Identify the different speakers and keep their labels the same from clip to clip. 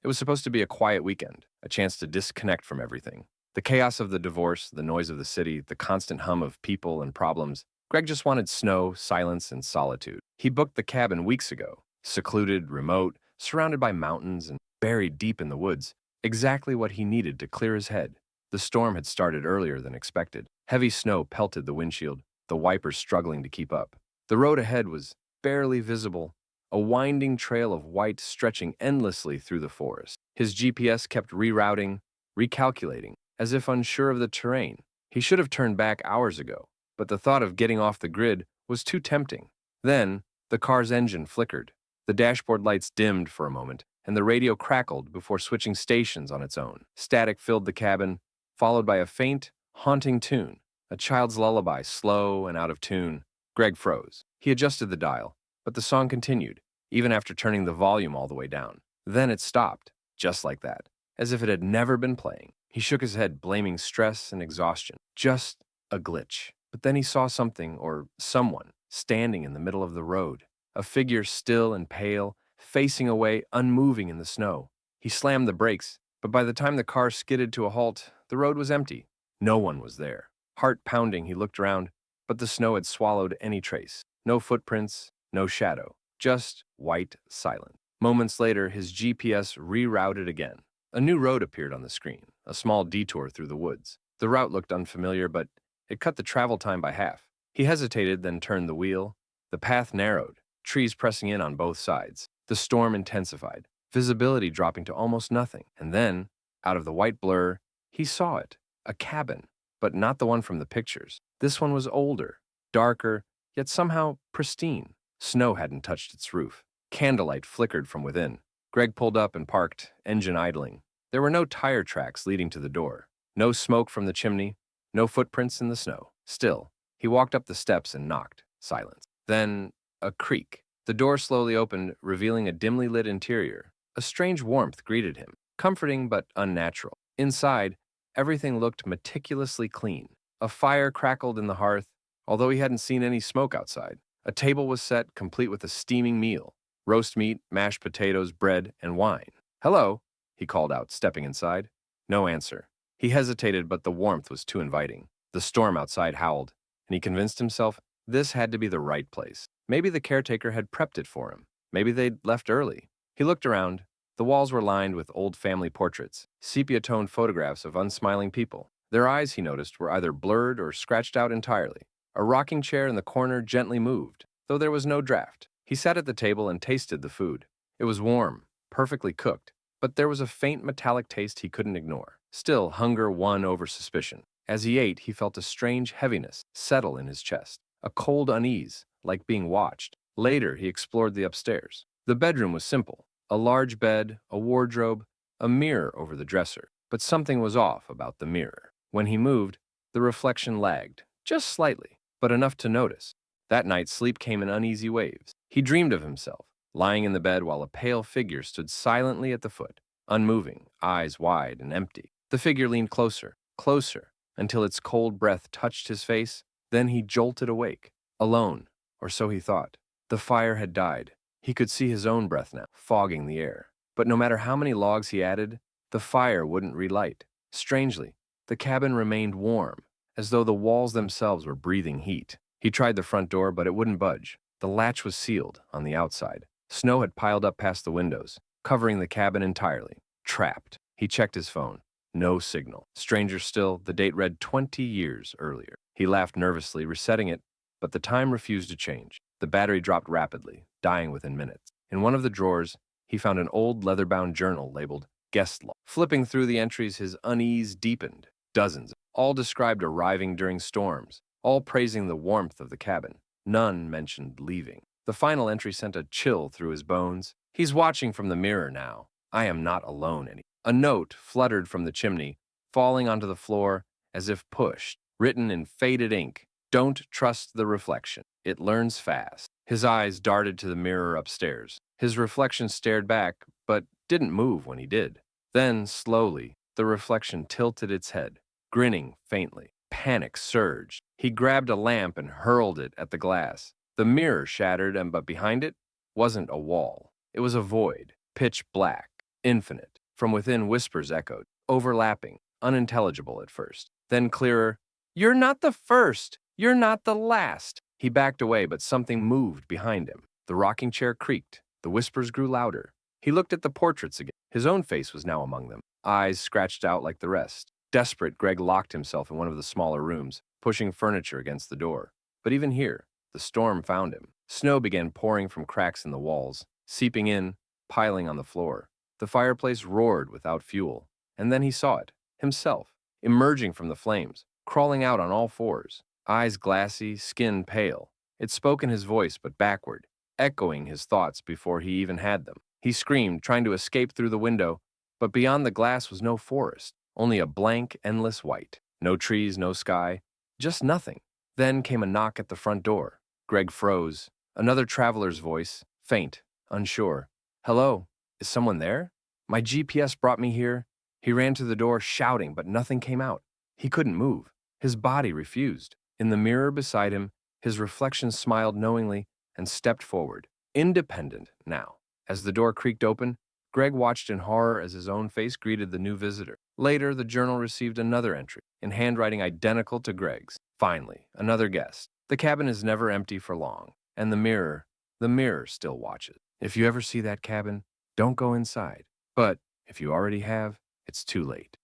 Speaker 1: It was supposed to be a quiet weekend, a chance to disconnect from everything. The chaos of the divorce, the noise of the city, the constant hum of people and problems. Greg just wanted snow, silence, and solitude. He booked the cabin weeks ago, secluded, remote, surrounded by mountains and buried deep in the woods, exactly what he needed to clear his head. The storm had started earlier than expected. Heavy snow pelted the windshield, the wipers struggling to keep up. The road ahead was barely visible, a winding trail of white stretching endlessly through the forest. His GPS kept rerouting, recalculating, as if unsure of the terrain. He should have turned back hours ago, but the thought of getting off the grid was too tempting. Then, the car's engine flickered. The dashboard lights dimmed for a moment, and the radio crackled before switching stations on its own. Static filled the cabin, followed by a faint, haunting tune, a child's lullaby, slow and out of tune. Greg froze. He adjusted the dial, but the song continued, even after turning the volume all the way down. Then it stopped, just like that, as if it had never been playing. He shook his head, blaming stress and exhaustion. Just a glitch. But then he saw something, or someone, standing in the middle of the road. A figure still and pale, facing away, unmoving in the snow. He slammed the brakes, but by the time the car skidded to a halt, the road was empty. No one was there. Heart pounding, he looked around, but the snow had swallowed any trace. No footprints, no shadow, just white silence. Moments later, his GPS rerouted again. A new road appeared on the screen, a small detour through the woods. The route looked unfamiliar, but it cut the travel time by half. He hesitated, then turned the wheel. The path narrowed, trees pressing in on both sides. The storm intensified, visibility dropping to almost nothing. And then, out of the white blur, he saw it, a cabin, but not the one from the pictures. This one was older, darker, yet somehow pristine. Snow hadn't touched its roof. Candlelight flickered from within. Greg pulled up and parked, engine idling. There were no tire tracks leading to the door, no smoke from the chimney, no footprints in the snow. Still, he walked up the steps and knocked. Silence. Then, a creak. The door slowly opened, revealing a dimly lit interior. A strange warmth greeted him, comforting but unnatural. Inside, everything looked meticulously clean. A fire crackled in the hearth, although he hadn't seen any smoke outside. A table was set, complete with a steaming meal. Roast meat, mashed potatoes, bread, and wine. "Hello," he called out, stepping inside. No answer. He hesitated, but the warmth was too inviting. The storm outside howled, and he convinced himself this had to be the right place. Maybe the caretaker had prepped it for him. Maybe they'd left early. He looked around. The walls were lined with old family portraits, sepia-toned photographs of unsmiling people. Their eyes, he noticed, were either blurred or scratched out entirely. A rocking chair in the corner gently moved, though there was no draft. He sat at the table and tasted the food. It was warm, perfectly cooked, but there was a faint metallic taste he couldn't ignore. Still, hunger won over suspicion. As he ate, he felt a strange heaviness settle in his chest, a cold unease, like being watched. Later, he explored the upstairs. The bedroom was simple. A large bed, a wardrobe, a mirror over the dresser. But something was off about the mirror. When he moved, the reflection lagged, just slightly, but enough to notice. That night, sleep came in uneasy waves. He dreamed of himself, lying in the bed while a pale figure stood silently at the foot, unmoving, eyes wide and empty. The figure leaned closer, closer, until its cold breath touched his face. Then he jolted awake, alone, or so he thought. The fire had died. He could see his own breath now, fogging the air. But no matter how many logs he added, the fire wouldn't relight. Strangely, the cabin remained warm, as though the walls themselves were breathing heat. He tried the front door, but it wouldn't budge. The latch was sealed on the outside. Snow had piled up past the windows, covering the cabin entirely. Trapped. He checked his phone. No signal. Stranger still, the date read 20 years earlier. He laughed nervously, resetting it, but the time refused to change. The battery dropped rapidly, dying within minutes. In one of the drawers, he found an old leather-bound journal labeled Guest Log. Flipping through the entries, his unease deepened. Dozens. All described arriving during storms, all praising the warmth of the cabin. None mentioned leaving. The final entry sent a chill through his bones. He's watching from the mirror now. I am not alone anymore. A note fluttered from the chimney, falling onto the floor as if pushed, written in faded ink. Don't trust the reflection. It learns fast. His eyes darted to the mirror upstairs. His reflection stared back, but didn't move when he did. Then, slowly, the reflection tilted its head, grinning faintly. Panic surged. He grabbed a lamp and hurled it at the glass. The mirror shattered, but behind it wasn't a wall. It was a void, pitch black. Infinite. From within, whispers echoed, overlapping, unintelligible at first. Then clearer, "You're not the first! You're not the last!" He backed away, but something moved behind him. The rocking chair creaked. The whispers grew louder. He looked at the portraits again. His own face was now among them, eyes scratched out like the rest. Desperate, Greg locked himself in one of the smaller rooms, pushing furniture against the door. But even here, the storm found him. Snow began pouring from cracks in the walls, seeping in, piling on the floor. The fireplace roared without fuel. And then he saw it, himself, emerging from the flames, crawling out on all fours, eyes glassy, skin pale. It spoke in his voice, but backward, echoing his thoughts before he even had them. He screamed, trying to escape through the window, but beyond the glass was no forest, only a blank, endless white. No trees, no sky, just nothing. Then came a knock at the front door. Greg froze. Another traveler's voice, faint, unsure. "Hello, is someone there? My GPS brought me here." He ran to the door, shouting, but nothing came out. He couldn't move. His body refused. In the mirror beside him, his reflection smiled knowingly and stepped forward, independent now. As the door creaked open, Greg watched in horror as his own face greeted the new visitor. Later, the journal received another entry, in handwriting identical to Greg's. Finally, another guest. The cabin is never empty for long, and the mirror still watches. If you ever see that cabin, don't go inside. But if you already have, it's too late.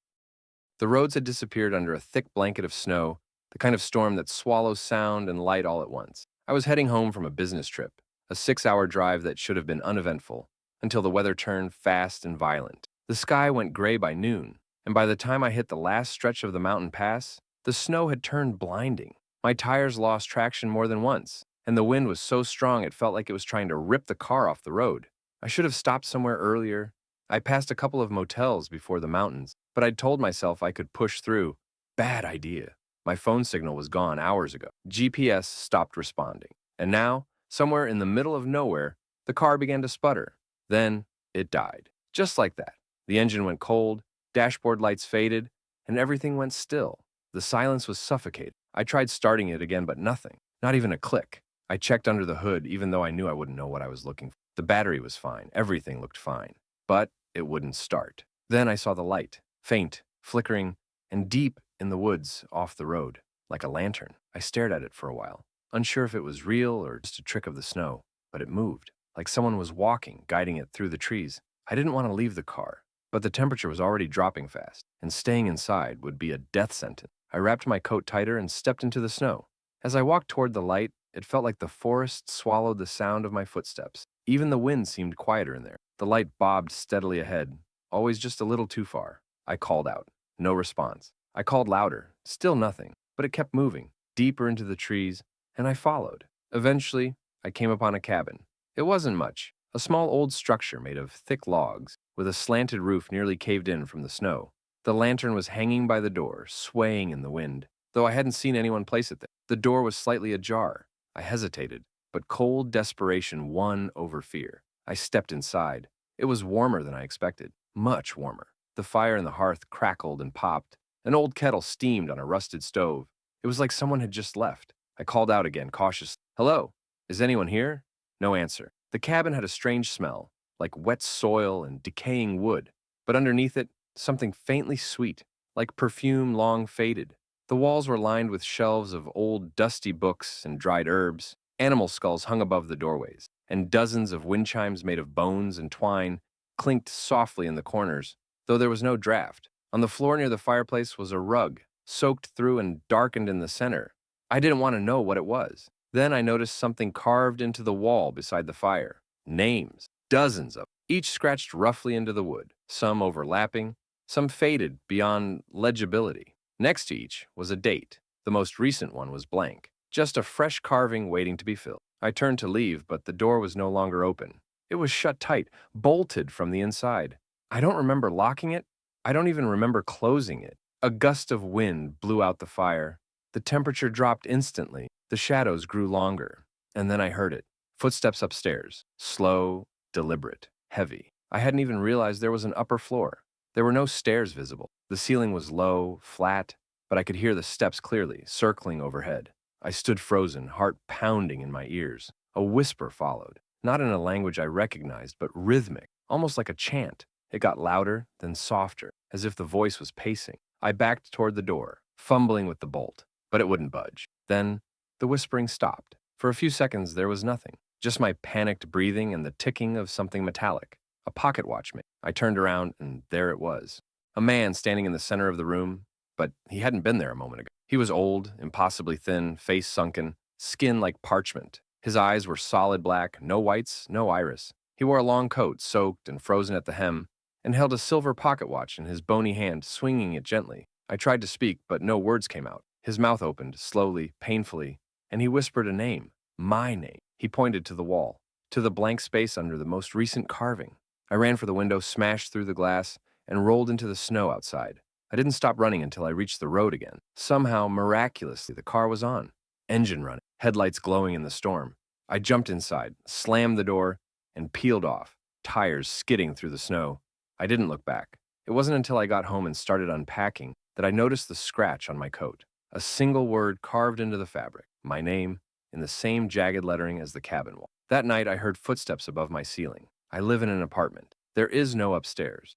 Speaker 1: The roads had disappeared under a thick blanket of snow, the kind of storm that swallows sound and light all at once. I was heading home from a business trip, a 6-hour drive that should have been uneventful, until the weather turned fast and violent. The sky went gray by noon, and by the time I hit the last stretch of the mountain pass, the snow had turned blinding. My tires lost traction more than once, and the wind was so strong it felt like it was trying to rip the car off the road. I should have stopped somewhere earlier. I passed a couple of motels before the mountains, but I'd told myself I could push through. Bad idea. My phone signal was gone hours ago. GPS stopped responding. And now, somewhere in the middle of nowhere, the car began to sputter. Then, it died. Just like that. The engine went cold, dashboard lights faded, and everything went still. The silence was suffocating. I tried starting it again, but nothing. Not even a click. I checked under the hood, even though I knew I wouldn't know what I was looking for. The battery was fine. Everything looked fine. But it wouldn't start. Then I saw the light, faint, flickering, and deep in the woods off the road, like a lantern. I stared at it for a while, unsure if it was real or just a trick of the snow, but it moved, like someone was walking, guiding it through the trees. I didn't want to leave the car, but the temperature was already dropping fast, and staying inside would be a death sentence. I wrapped my coat tighter and stepped into the snow. As I walked toward the light, it felt like the forest swallowed the sound of my footsteps. Even the wind seemed quieter in there. The light bobbed steadily ahead, always just a little too far. I called out. No response. I called louder. Still nothing, but it kept moving, deeper into the trees, and I followed. Eventually, I came upon a cabin. It wasn't much. A small old structure made of thick logs, with a slanted roof nearly caved in from the snow. The lantern was hanging by the door, swaying in the wind, though I hadn't seen anyone place it there. The door was slightly ajar. I hesitated, but cold desperation won over fear. I stepped inside. It was warmer than I expected, much warmer. The fire in the hearth crackled and popped. An old kettle steamed on a rusted stove. It was like someone had just left. I called out again, cautiously. "Hello? Is anyone here?" No answer. The cabin had a strange smell, like wet soil and decaying wood, but underneath it, something faintly sweet, like perfume long faded. The walls were lined with shelves of old, dusty books and dried herbs. Animal skulls hung above the doorways, and dozens of wind chimes made of bones and twine clinked softly in the corners, though there was no draft. On the floor near the fireplace was a rug, soaked through and darkened in the center. I didn't want to know what it was. Then I noticed something carved into the wall beside the fire. Names, dozens of them, each scratched roughly into the wood, some overlapping, some faded beyond legibility. Next to each was a date. The most recent one was blank, just a fresh carving waiting to be filled. I turned to leave, but the door was no longer open. It was shut tight, bolted from the inside. I don't remember locking it. I don't even remember closing it. A gust of wind blew out the fire. The temperature dropped instantly. The shadows grew longer. And then I heard it. Footsteps upstairs. Slow, deliberate, heavy. I hadn't even realized there was an upper floor. There were no stairs visible. The ceiling was low, flat, but I could hear the steps clearly, circling overhead. I stood frozen, heart pounding in my ears. A whisper followed, not in a language I recognized, but rhythmic, almost like a chant. It got louder, then softer, as if the voice was pacing. I backed toward the door, fumbling with the bolt, but it wouldn't budge. Then, the whispering stopped. For a few seconds, there was nothing, just my panicked breathing and the ticking of something metallic. A pocket watch. I turned around, and there it was. A man standing in the center of the room, but he hadn't been there a moment ago. He was old, impossibly thin, face sunken, skin like parchment. His eyes were solid black, no whites, no iris. He wore a long coat, soaked and frozen at the hem, and held a silver pocket watch in his bony hand, swinging it gently. I tried to speak, but no words came out. His mouth opened, slowly, painfully, and he whispered a name. My name. He pointed to the wall, to the blank space under the most recent carving. I ran for the window, smashed through the glass, and rolled into the snow outside. I didn't stop running until I reached the road again. Somehow, miraculously, the car was on. Engine running, headlights glowing in the storm. I jumped inside, slammed the door, and peeled off, tires skidding through the snow. I didn't look back. It wasn't until I got home and started unpacking that I noticed the scratch on my coat. A single word carved into the fabric, my name, in the same jagged lettering as the cabin wall. That night, I heard footsteps above my ceiling. I live in an apartment. There is no upstairs.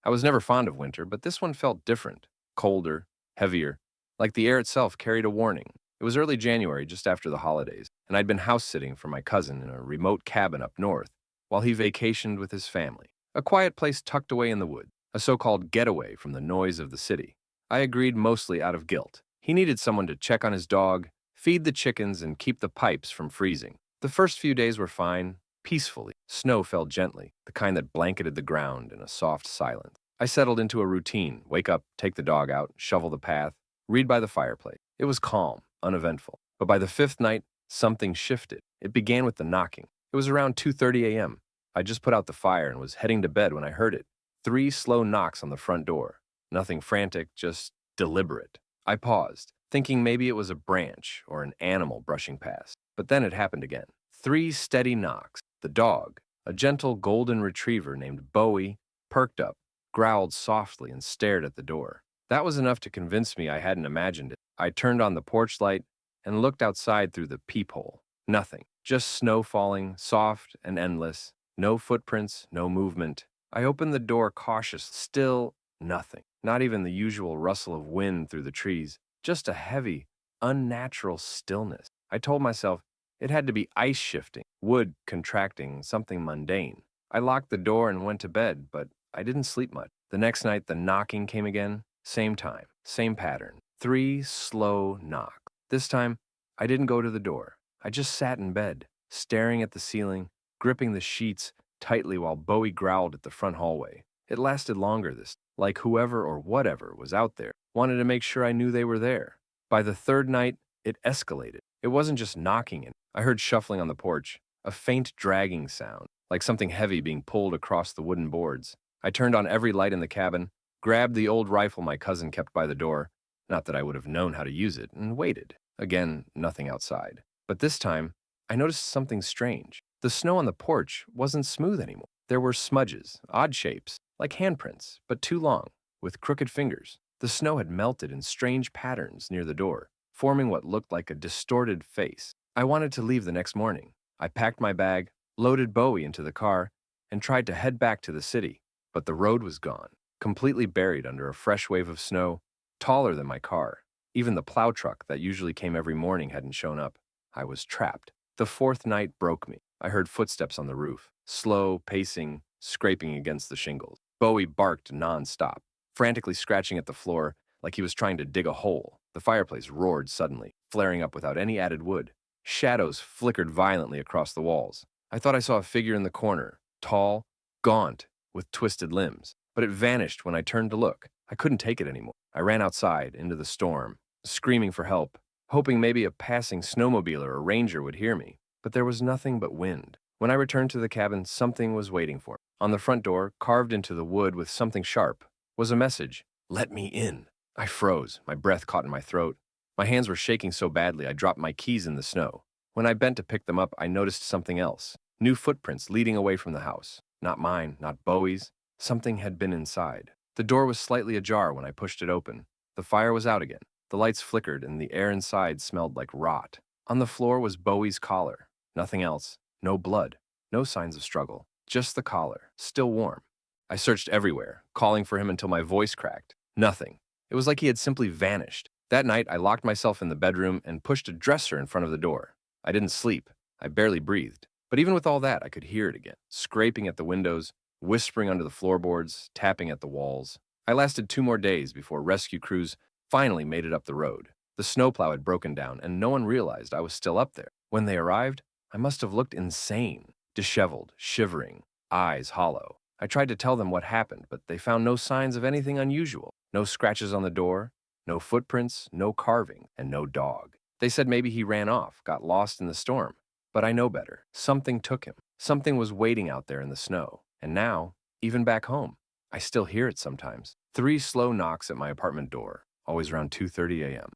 Speaker 1: I was never fond of winter, but this one felt different, colder, heavier, like the air itself carried a warning. It was early January, just after the holidays, and I'd been house-sitting for my cousin in a remote cabin up north while he vacationed with his family. A quiet place tucked away in the woods, a so-called getaway from the noise of the city. I agreed mostly out of guilt. He needed someone to check on his dog, feed the chickens, and keep the pipes from freezing. The first few days were fine, peacefully. Snow fell gently, the kind that blanketed the ground in a soft silence. I settled into a routine: wake up, take the dog out, shovel the path, read by the fireplace. It was calm, uneventful. But by the fifth night, something shifted. It began with the knocking. It was around 2:30 a.m. I just put out the fire and was heading to bed when I heard it. 3 slow knocks on the front door. Nothing frantic, just deliberate. I paused, thinking maybe it was a branch or an animal brushing past. But then it happened again. 3 steady knocks. The dog, a gentle golden retriever named Bowie, perked up, growled softly, and stared at the door. That was enough to convince me I hadn't imagined it. I turned on the porch light and looked outside through the peephole. Nothing. Just snow falling, soft and endless. No footprints, no movement. I opened the door cautiously. Still nothing. Not even the usual rustle of wind through the trees. Just a heavy, unnatural stillness. I told myself it had to be ice shifting, wood contracting, something mundane. I locked the door and went to bed, but I didn't sleep much. The next night, the knocking came again. Same time, same pattern. 3 slow knocks. This time, I didn't go to the door. I just sat in bed, staring at the ceiling, gripping the sheets tightly while Bowie growled at the front hallway. It lasted longer this, like whoever or whatever was out there wanted to make sure I knew they were there. By the third night, it escalated. It wasn't just knocking in. I heard shuffling on the porch, a faint dragging sound, like something heavy being pulled across the wooden boards. I turned on every light in the cabin, grabbed the old rifle my cousin kept by the door, not that I would have known how to use it, and waited. Again, nothing outside. But this time, I noticed something strange. The snow on the porch wasn't smooth anymore. There were smudges, odd shapes, like handprints, but too long, with crooked fingers. The snow had melted in strange patterns near the door, forming what looked like a distorted face. I wanted to leave the next morning. I packed my bag, loaded Bowie into the car, and tried to head back to the city. But the road was gone, completely buried under a fresh wave of snow, taller than my car. Even the plow truck that usually came every morning hadn't shown up. I was trapped. The fourth night broke me. I heard footsteps on the roof, slow, pacing, scraping against the shingles. Bowie barked nonstop, frantically scratching at the floor like he was trying to dig a hole. The fireplace roared suddenly, flaring up without any added wood. Shadows flickered violently across the walls. I thought I saw a figure in the corner, tall, gaunt, with twisted limbs. But it vanished when I turned to look. I couldn't take it anymore. I ran outside, into the storm, screaming for help, hoping maybe a passing snowmobiler or ranger would hear me. But there was nothing but wind. When I returned to the cabin, something was waiting for me. On the front door, carved into the wood with something sharp, was a message: "Let me in." I froze, my breath caught in my throat. My hands were shaking so badly I dropped my keys in the snow. When I bent to pick them up, I noticed something else. New footprints leading away from the house. Not mine, not Bowie's. Something had been inside. The door was slightly ajar when I pushed it open. The fire was out again. The lights flickered and the air inside smelled like rot. On the floor was Bowie's collar. Nothing else. No blood. No signs of struggle. Just the collar, still warm. I searched everywhere, calling for him until my voice cracked. Nothing. It was like he had simply vanished. That night, I locked myself in the bedroom and pushed a dresser in front of the door. I didn't sleep. I barely breathed. But even with all that, I could hear it again, scraping at the windows, whispering under the floorboards, tapping at the walls. I lasted 2 more days before rescue crews finally made it up the road. The snowplow had broken down, and no one realized I was still up there. When they arrived, I must have looked insane, disheveled, shivering, eyes hollow. I tried to tell them what happened, but they found no signs of anything unusual. No scratches on the door, no footprints, no carving, and no dog. They said maybe he ran off, got lost in the storm. But I know better. Something took him. Something was waiting out there in the snow. And now, even back home, I still hear it sometimes. 3 slow knocks at my apartment door, always around 2:30 a.m.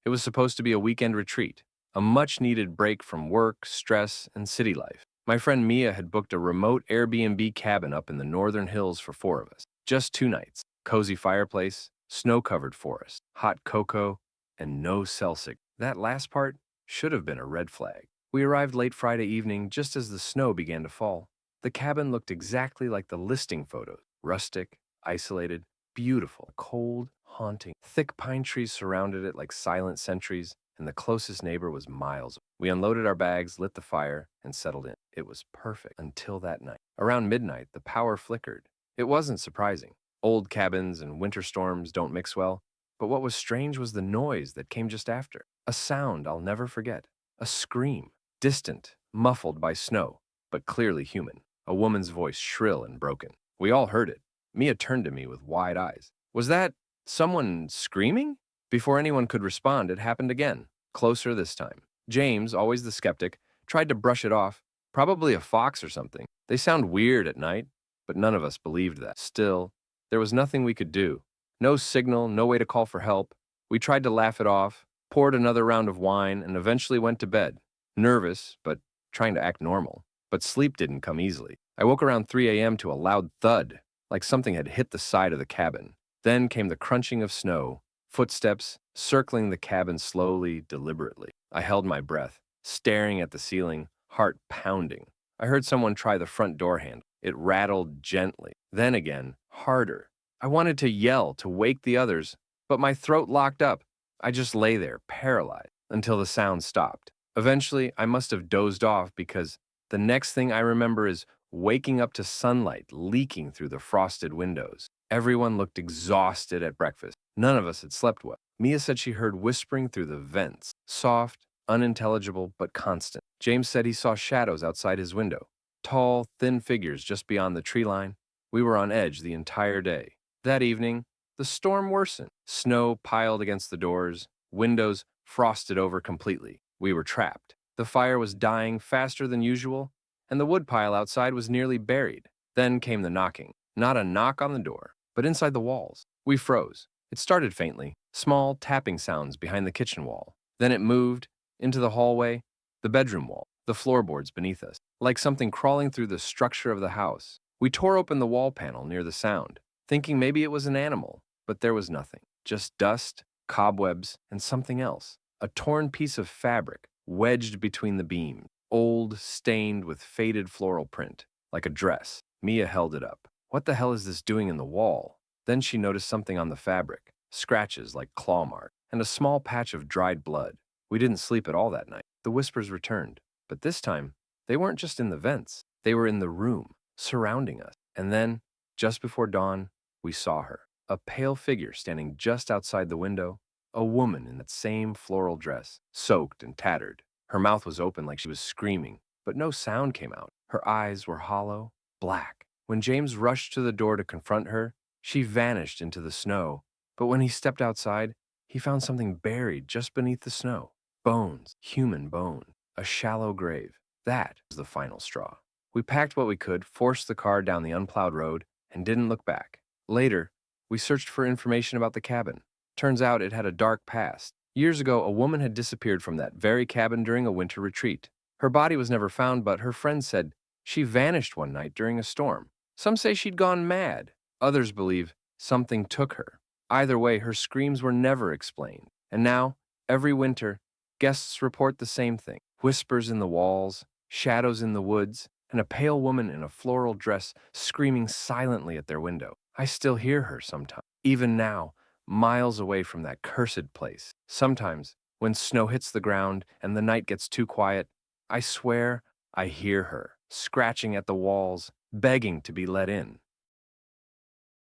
Speaker 1: It was supposed to be a weekend retreat, a much-needed break from work, stress, and city life. My friend Mia had booked a remote Airbnb cabin up in the northern hills for 4 of us. Just 2 nights, cozy fireplace, snow-covered forest, hot cocoa, and no cell signal. That last part should have been a red flag. We arrived late Friday evening just as the snow began to fall. The cabin looked exactly like the listing photos. Rustic, isolated, beautiful, cold, haunting. Thick pine trees surrounded it like silent sentries, and the closest neighbor was miles. We unloaded our bags, lit the fire, and settled in. It was perfect until that night. Around midnight, the power flickered. It wasn't surprising. Old cabins and winter storms don't mix well, but what was strange was the noise that came just after. A sound I'll never forget. A scream. Distant, muffled by snow, but clearly human. A woman's voice, shrill and broken. We all heard it. Mia turned to me with wide eyes. Was that someone screaming? Before anyone could respond, it happened again, closer this time. James, always the skeptic, tried to brush it off. Probably a fox or something. They sound weird at night, but none of us believed that. Still, there was nothing we could do. No signal, no way to call for help. We tried to laugh it off, poured another round of wine, and eventually went to bed. Nervous, but trying to act normal. But sleep didn't come easily. I woke around 3 a.m. to a loud thud, like something had hit the side of the cabin. Then came the crunching of snow, footsteps circling the cabin slowly, deliberately. I held my breath, staring at the ceiling, heart pounding. I heard someone try the front door handle. It rattled gently, then again, harder. I wanted to yell, to wake the others, but my throat locked up. I just lay there, paralyzed, until the sound stopped. Eventually, I must have dozed off because the next thing I remember is waking up to sunlight leaking through the frosted windows. Everyone looked exhausted at breakfast. None of us had slept well. Mia said she heard whispering through the vents, soft, unintelligible, but constant. James said he saw shadows outside his window, tall, thin figures just beyond the tree line. We were on edge the entire day. That evening, the storm worsened. Snow piled against the doors, windows frosted over completely. We were trapped. The fire was dying faster than usual, and the woodpile outside was nearly buried. Then came the knocking. Not a knock on the door, but inside the walls. We froze. It started faintly, small tapping sounds behind the kitchen wall. Then it moved into the hallway, the bedroom wall, the floorboards beneath us, like something crawling through the structure of the house. We tore open the wall panel near the sound, thinking maybe it was an animal, but there was nothing. Just dust, cobwebs, and something else. A torn piece of fabric wedged between the beams, old, stained with faded floral print, like a dress. Mia held it up. What the hell is this doing in the wall? Then she noticed something on the fabric, scratches like claw marks, and a small patch of dried blood. We didn't sleep at all that night. The whispers returned, but this time, they weren't just in the vents. They were in the room, surrounding us. And then, just before dawn, we saw her. A pale figure standing just outside the window, a woman in that same floral dress, soaked and tattered. Her mouth was open like she was screaming, but no sound came out. Her eyes were hollow, black. When James rushed to the door to confront her, she vanished into the snow. But when he stepped outside, he found something buried just beneath the snow. Bones, human bone, a shallow grave. That was the final straw. We packed what we could, forced the car down the unplowed road, and didn't look back. Later, we searched for information about the cabin. Turns out it had a dark past. Years ago, a woman had disappeared from that very cabin during a winter retreat. Her body was never found, but her friends said she vanished one night during a storm. Some say she'd gone mad. Others believe something took her. Either way, her screams were never explained. And now, every winter, guests report the same thing. Whispers in the walls, shadows in the woods, and a pale woman in a floral dress screaming silently at their window. I still hear her sometimes, even now, miles away from that cursed place. Sometimes, when snow hits the ground and the night gets too quiet, I swear I hear her, scratching at the walls, begging to be let in.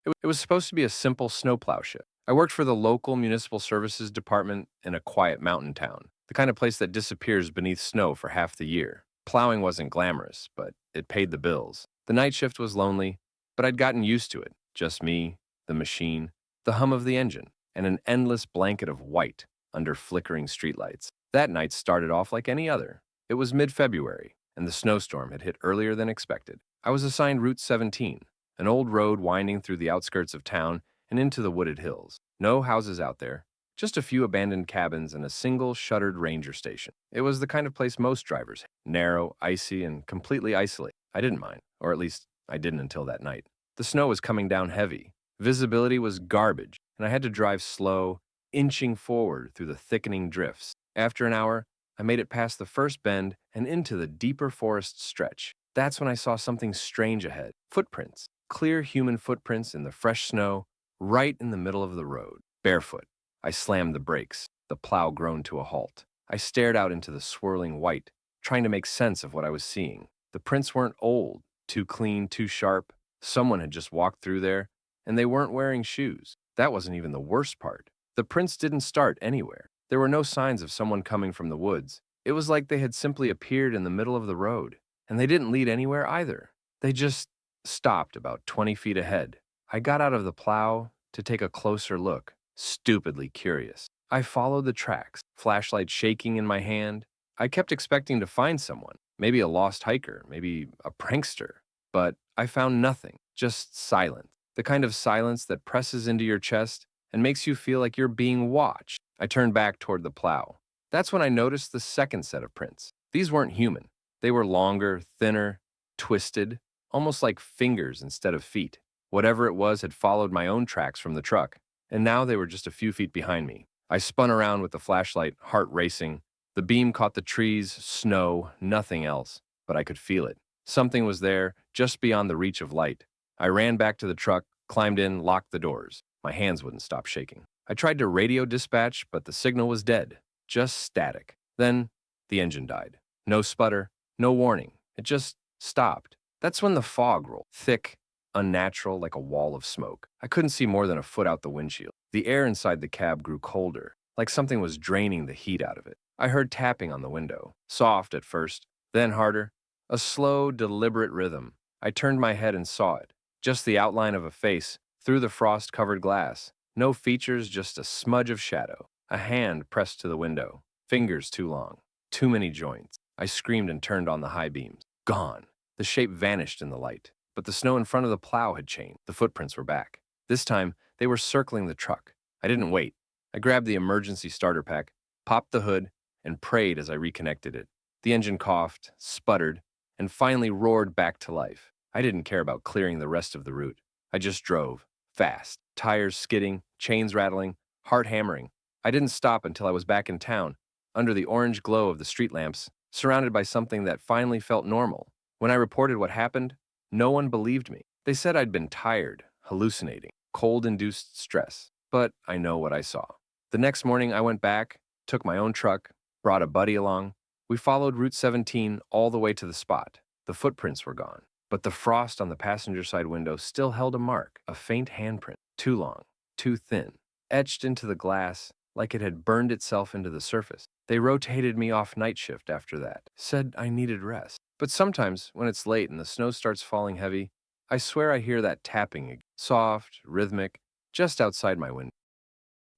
Speaker 1: It was supposed to be a simple snowplow shift. I worked for the local municipal services department in a quiet mountain town, the kind of place that disappears beneath snow for half the year. Plowing wasn't glamorous, but it paid the bills. The night shift was lonely, but I'd gotten used to it. Just me, the machine, the hum of the engine, and an endless blanket of white under flickering streetlights. That night started off like any other. It was mid-February, and the snowstorm had hit earlier than expected. I was assigned Route 17, an old road winding through the outskirts of town and into the wooded hills. No houses out there, just a few abandoned cabins and a single shuttered ranger station. It was the kind of place most drivers hate. Narrow, icy, and completely isolated. I didn't mind, or at least I didn't until that night. The snow was coming down heavy. Visibility was garbage, and I had to drive slow, inching forward through the thickening drifts. After an hour, I made it past the first bend and into the deeper forest stretch. That's when I saw something strange ahead. Footprints. Clear human footprints in the fresh snow, right in the middle of the road. Barefoot, I slammed the brakes. The plow groaned to a halt. I stared out into the swirling white, trying to make sense of what I was seeing. The prints weren't old, too clean, too sharp. Someone had just walked through there, and they weren't wearing shoes. That wasn't even the worst part. The prints didn't start anywhere. There were no signs of someone coming from the woods. It was like they had simply appeared in the middle of the road, and they didn't lead anywhere either. They just stopped about 20 feet ahead. I got out of the plow to take a closer look, stupidly curious. I followed the tracks, flashlight shaking in my hand. I kept expecting to find someone, maybe a lost hiker, maybe a prankster. But I found nothing, just silence. The kind of silence that presses into your chest and makes you feel like you're being watched. I turned back toward the plow. That's when I noticed the second set of prints. These weren't human. They were longer, thinner, twisted, almost like fingers instead of feet. Whatever it was had followed my own tracks from the truck, and now they were just a few feet behind me. I spun around with the flashlight, heart racing. The beam caught the trees, snow, nothing else, but I could feel it. Something was there, just beyond the reach of light. I ran back to the truck, climbed in, locked the doors. My hands wouldn't stop shaking. I tried to radio dispatch, but the signal was dead, just static. Then the engine died. No sputter, no warning. It just stopped. That's when the fog rolled, thick, unnatural, like a wall of smoke. I couldn't see more than a foot out the windshield. The air inside the cab grew colder, like something was draining the heat out of it. I heard tapping on the window, soft at first, then harder, a slow, deliberate rhythm. I turned my head and saw it, just the outline of a face through the frost-covered glass. No features, just a smudge of shadow. A hand pressed to the window, fingers too long, too many joints. I screamed and turned on the high beams. Gone. The shape vanished in the light, but the snow in front of the plow had changed. The footprints were back. This time, they were circling the truck. I didn't wait. I grabbed the emergency starter pack, popped the hood, and prayed as I reconnected it. The engine coughed, sputtered, and finally roared back to life. I didn't care about clearing the rest of the route. I just drove, fast, tires skidding, chains rattling, heart hammering. I didn't stop until I was back in town, under the orange glow of the street lamps, surrounded by something that finally felt normal. When I reported what happened, no one believed me. They said I'd been tired, hallucinating, cold-induced stress. But I know what I saw. The next morning, I went back, took my own truck, brought a buddy along. We followed Route 17 all the way to the spot. The footprints were gone, but the frost on the passenger side window still held a mark, a faint handprint, too long, too thin, etched into the glass like it had burned itself into the surface. They rotated me off night shift after that, said I needed rest. But sometimes, when it's late and the snow starts falling heavy, I swear I hear that tapping again, soft, rhythmic, just outside my window.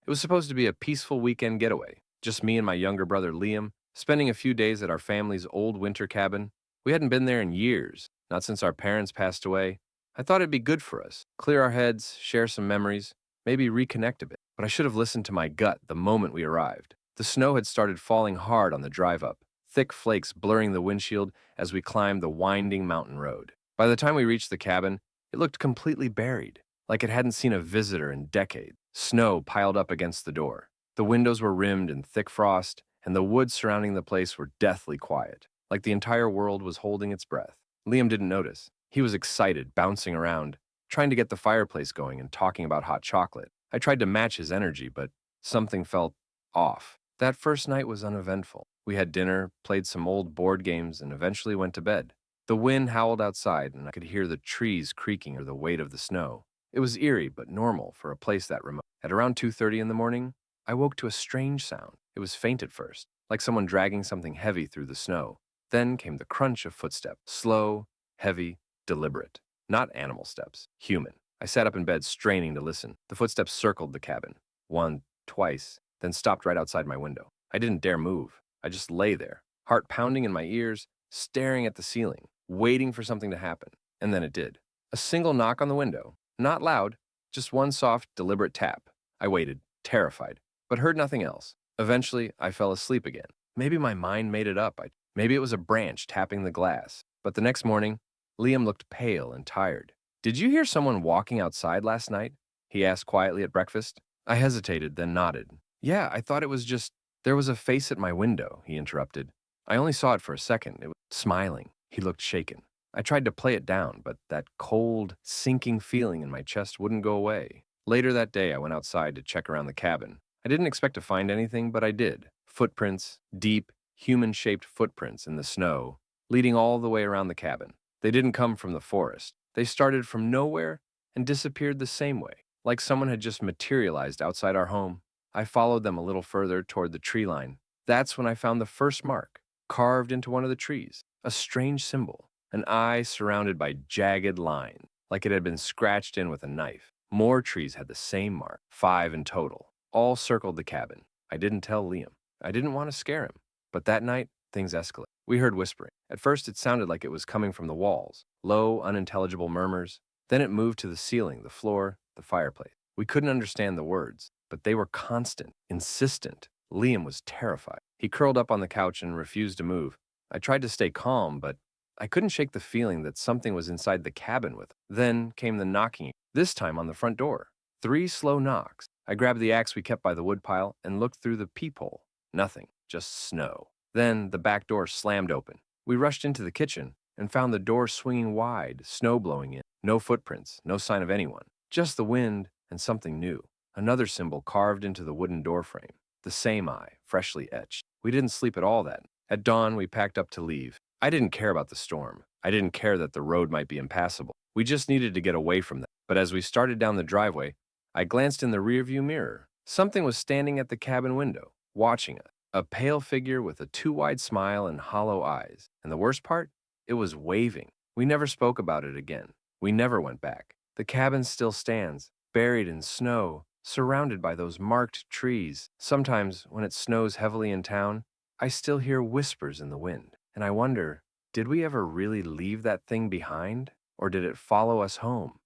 Speaker 1: It was supposed to be a peaceful weekend getaway, just me and my younger brother Liam, spending a few days at our family's old winter cabin. We hadn't been there in years, not since our parents passed away. I thought it'd be good for us, clear our heads, share some memories, maybe reconnect a bit. But I should have listened to my gut the moment we arrived. The snow had started falling hard on the drive up, thick flakes blurring the windshield as we climbed the winding mountain road. By the time we reached the cabin, it looked completely buried, like it hadn't seen a visitor in decades. Snow piled up against the door. The windows were rimmed in thick frost, and the woods surrounding the place were deathly quiet, like the entire world was holding its breath. Liam didn't notice. He was excited, bouncing around, trying to get the fireplace going and talking about hot chocolate. I tried to match his energy, but something felt off. That first night was uneventful. We had dinner, played some old board games, and eventually went to bed. The wind howled outside, and I could hear the trees creaking under the weight of the snow. It was eerie but normal for a place that remote. At around 2:30 in the morning, I woke to a strange sound. It was faint at first, like someone dragging something heavy through the snow. Then came the crunch of footsteps, slow, heavy, deliberate. Not animal steps, human. I sat up in bed, straining to listen. The footsteps circled the cabin. One, twice, then stopped right outside my window. I didn't dare move. I just lay there, heart pounding in my ears, staring at the ceiling, waiting for something to happen. And then it did. A single knock on the window. Not loud, just one soft, deliberate tap. I waited, terrified, but heard nothing else. Eventually, I fell asleep again. Maybe my mind made it up. Maybe it was a branch tapping the glass. But the next morning, Liam looked pale and tired. "Did you hear someone walking outside last night?" he asked quietly at breakfast. I hesitated, then nodded. "Yeah, I thought it was just—" "There was a face at my window," he interrupted. "I only saw it for a second. It was smiling." He looked shaken. I tried to play it down, but that cold, sinking feeling in my chest wouldn't go away. Later that day, I went outside to check around the cabin. I didn't expect to find anything, but I did. Footprints, deep, human-shaped footprints in the snow, leading all the way around the cabin. They didn't come from the forest. They started from nowhere and disappeared the same way, like someone had just materialized outside our home. I followed them a little further toward the tree line. That's when I found the first mark, carved into one of the trees. A strange symbol, an eye surrounded by jagged lines, like it had been scratched in with a knife. More trees had the same mark, 5 in total. All circled the cabin. I didn't tell Liam. I didn't want to scare him. But that night, things escalated. We heard whispering. At first, it sounded like it was coming from the walls, low, unintelligible murmurs. Then it moved to the ceiling, the floor, the fireplace. We couldn't understand the words, but they were constant, insistent. Liam was terrified. He curled up on the couch and refused to move. I tried to stay calm, but I couldn't shake the feeling that something was inside the cabin with him. Then came the knocking, this time on the front door. 3 slow knocks. I grabbed the axe we kept by the woodpile and looked through the peephole. Nothing, just snow. Then the back door slammed open. We rushed into the kitchen and found the door swinging wide, snow blowing in. No footprints, no sign of anyone. Just the wind and something new. Another symbol carved into the wooden doorframe. The same eye, freshly etched. We didn't sleep at all that night. At dawn, we packed up to leave. I didn't care about the storm. I didn't care that the road might be impassable. We just needed to get away from that. But as we started down the driveway, I glanced in the rearview mirror. Something was standing at the cabin window, watching us. A pale figure with a too wide smile and hollow eyes. And the worst part? It was waving. We never spoke about it again. We never went back. The cabin still stands, buried in snow, surrounded by those marked trees. Sometimes, when it snows heavily in town, I still hear whispers in the wind. And I wonder, did we ever really leave that thing behind? Or did it follow us home?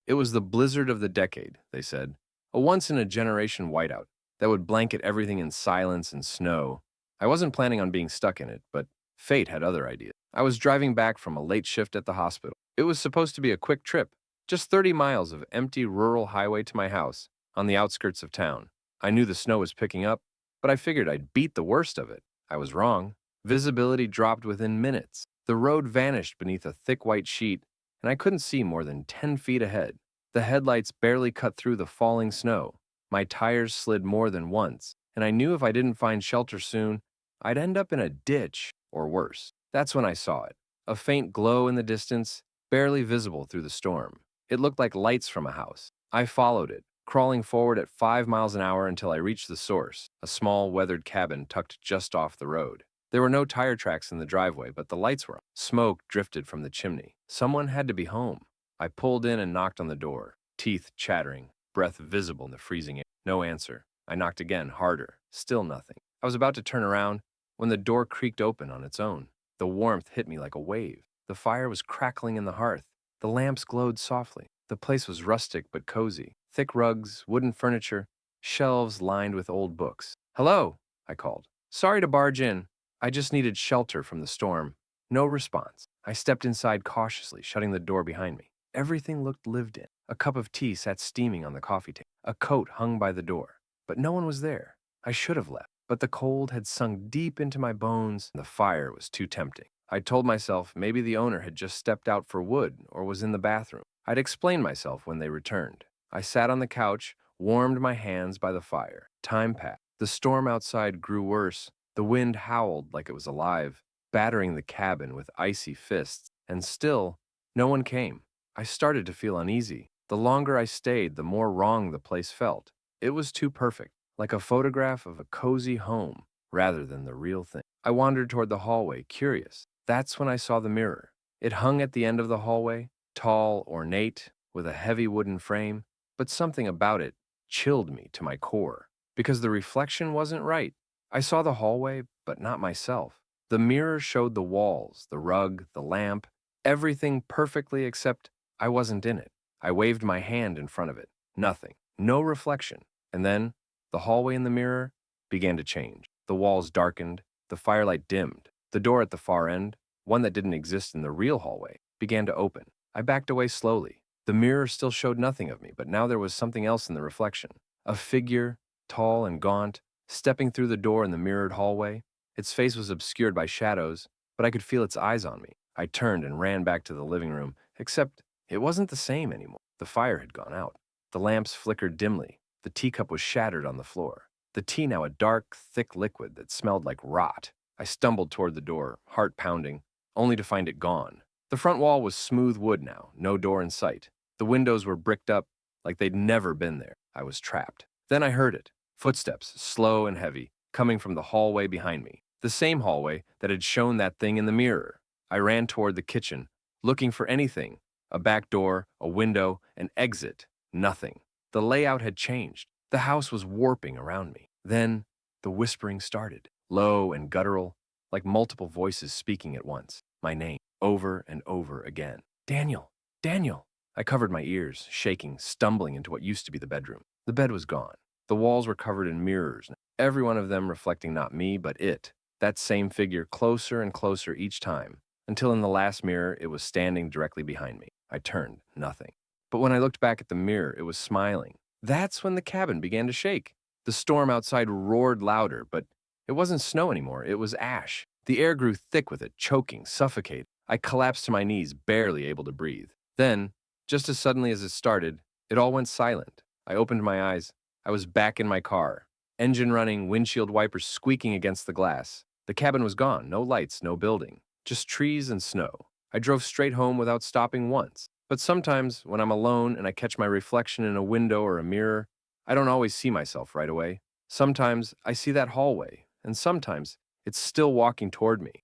Speaker 1: It was the blizzard of the decade, they said. A once-in-a-generation whiteout that would blanket everything in silence and snow. I wasn't planning on being stuck in it, but fate had other ideas. I was driving back from a late shift at the hospital. It was supposed to be a quick trip, just 30 miles of empty rural highway to my house, on the outskirts of town. I knew the snow was picking up, but I figured I'd beat the worst of it. I was wrong. Visibility dropped within minutes. The road vanished beneath a thick white sheet, and I couldn't see more than 10 feet ahead. The headlights barely cut through the falling snow. My tires slid more than once, and I knew if I didn't find shelter soon, I'd end up in a ditch, or worse. That's when I saw it. A faint glow in the distance, barely visible through the storm. It looked like lights from a house. I followed it, crawling forward at 5 miles an hour until I reached the source, a small, weathered cabin tucked just off the road. There were no tire tracks in the driveway, but the lights were on. Smoke drifted from the chimney. Someone had to be home. I pulled in and knocked on the door, teeth chattering, breath visible in the freezing air. No answer. I knocked again, harder. Still nothing. I was about to turn around when the door creaked open on its own. The warmth hit me like a wave. The fire was crackling in the hearth. The lamps glowed softly. The place was rustic but cozy. Thick rugs, wooden furniture, shelves lined with old books. "Hello," I called. "Sorry to barge in. I just needed shelter from the storm." No response. I stepped inside cautiously, shutting the door behind me. Everything looked lived in. A cup of tea sat steaming on the coffee table. A coat hung by the door. But no one was there. I should have left. But the cold had sunk deep into my bones, and the fire was too tempting. I told myself maybe the owner had just stepped out for wood or was in the bathroom. I'd explain myself when they returned. I sat on the couch, warmed my hands by the fire. Time passed. The storm outside grew worse. The wind howled like it was alive, battering the cabin with icy fists. And still, no one came. I started to feel uneasy. The longer I stayed, the more wrong the place felt. It was too perfect, like a photograph of a cozy home, rather than the real thing. I wandered toward the hallway, curious. That's when I saw the mirror. It hung at the end of the hallway, tall, ornate, with a heavy wooden frame, but something about it chilled me to my core, because the reflection wasn't right. I saw the hallway, but not myself. The mirror showed the walls, the rug, the lamp, everything perfectly except I wasn't in it. I waved my hand in front of it. Nothing. No reflection. And then, the hallway in the mirror began to change. The walls darkened, the firelight dimmed. The door at the far end, one that didn't exist in the real hallway, began to open. I backed away slowly. The mirror still showed nothing of me, but now there was something else in the reflection. A figure, tall and gaunt, stepping through the door in the mirrored hallway. Its face was obscured by shadows, but I could feel its eyes on me. I turned and ran back to the living room, except it wasn't the same anymore. The fire had gone out. The lamps flickered dimly. The teacup was shattered on the floor. The tea now a dark, thick liquid that smelled like rot. I stumbled toward the door, heart pounding, only to find it gone. The front wall was smooth wood now, no door in sight. The windows were bricked up like they'd never been there. I was trapped. Then I heard it. Footsteps, slow and heavy, coming from the hallway behind me. The same hallway that had shown that thing in the mirror. I ran toward the kitchen, looking for anything. A back door, a window, an exit. Nothing. The layout had changed. The house was warping around me. Then the whispering started, low and guttural, like multiple voices speaking at once. My name, over and over again. Daniel! Daniel! I covered my ears, shaking, stumbling into what used to be the bedroom. The bed was gone. The walls were covered in mirrors, every one of them reflecting not me, but it. That same figure closer and closer each time, until in the last mirror it was standing directly behind me. I turned, nothing. But when I looked back at the mirror, it was smiling. That's when the cabin began to shake. The storm outside roared louder, but it wasn't snow anymore, it was ash. The air grew thick with it, choking, suffocating. I collapsed to my knees, barely able to breathe. Then, just as suddenly as it started, it all went silent. I opened my eyes. I was back in my car. Engine running, windshield wipers squeaking against the glass. The cabin was gone, no lights, no building. Just trees and snow. I drove straight home without stopping once. But sometimes, when I'm alone and I catch my reflection in a window or a mirror, I don't always see myself right away. Sometimes I see that hallway, and sometimes it's still walking toward me.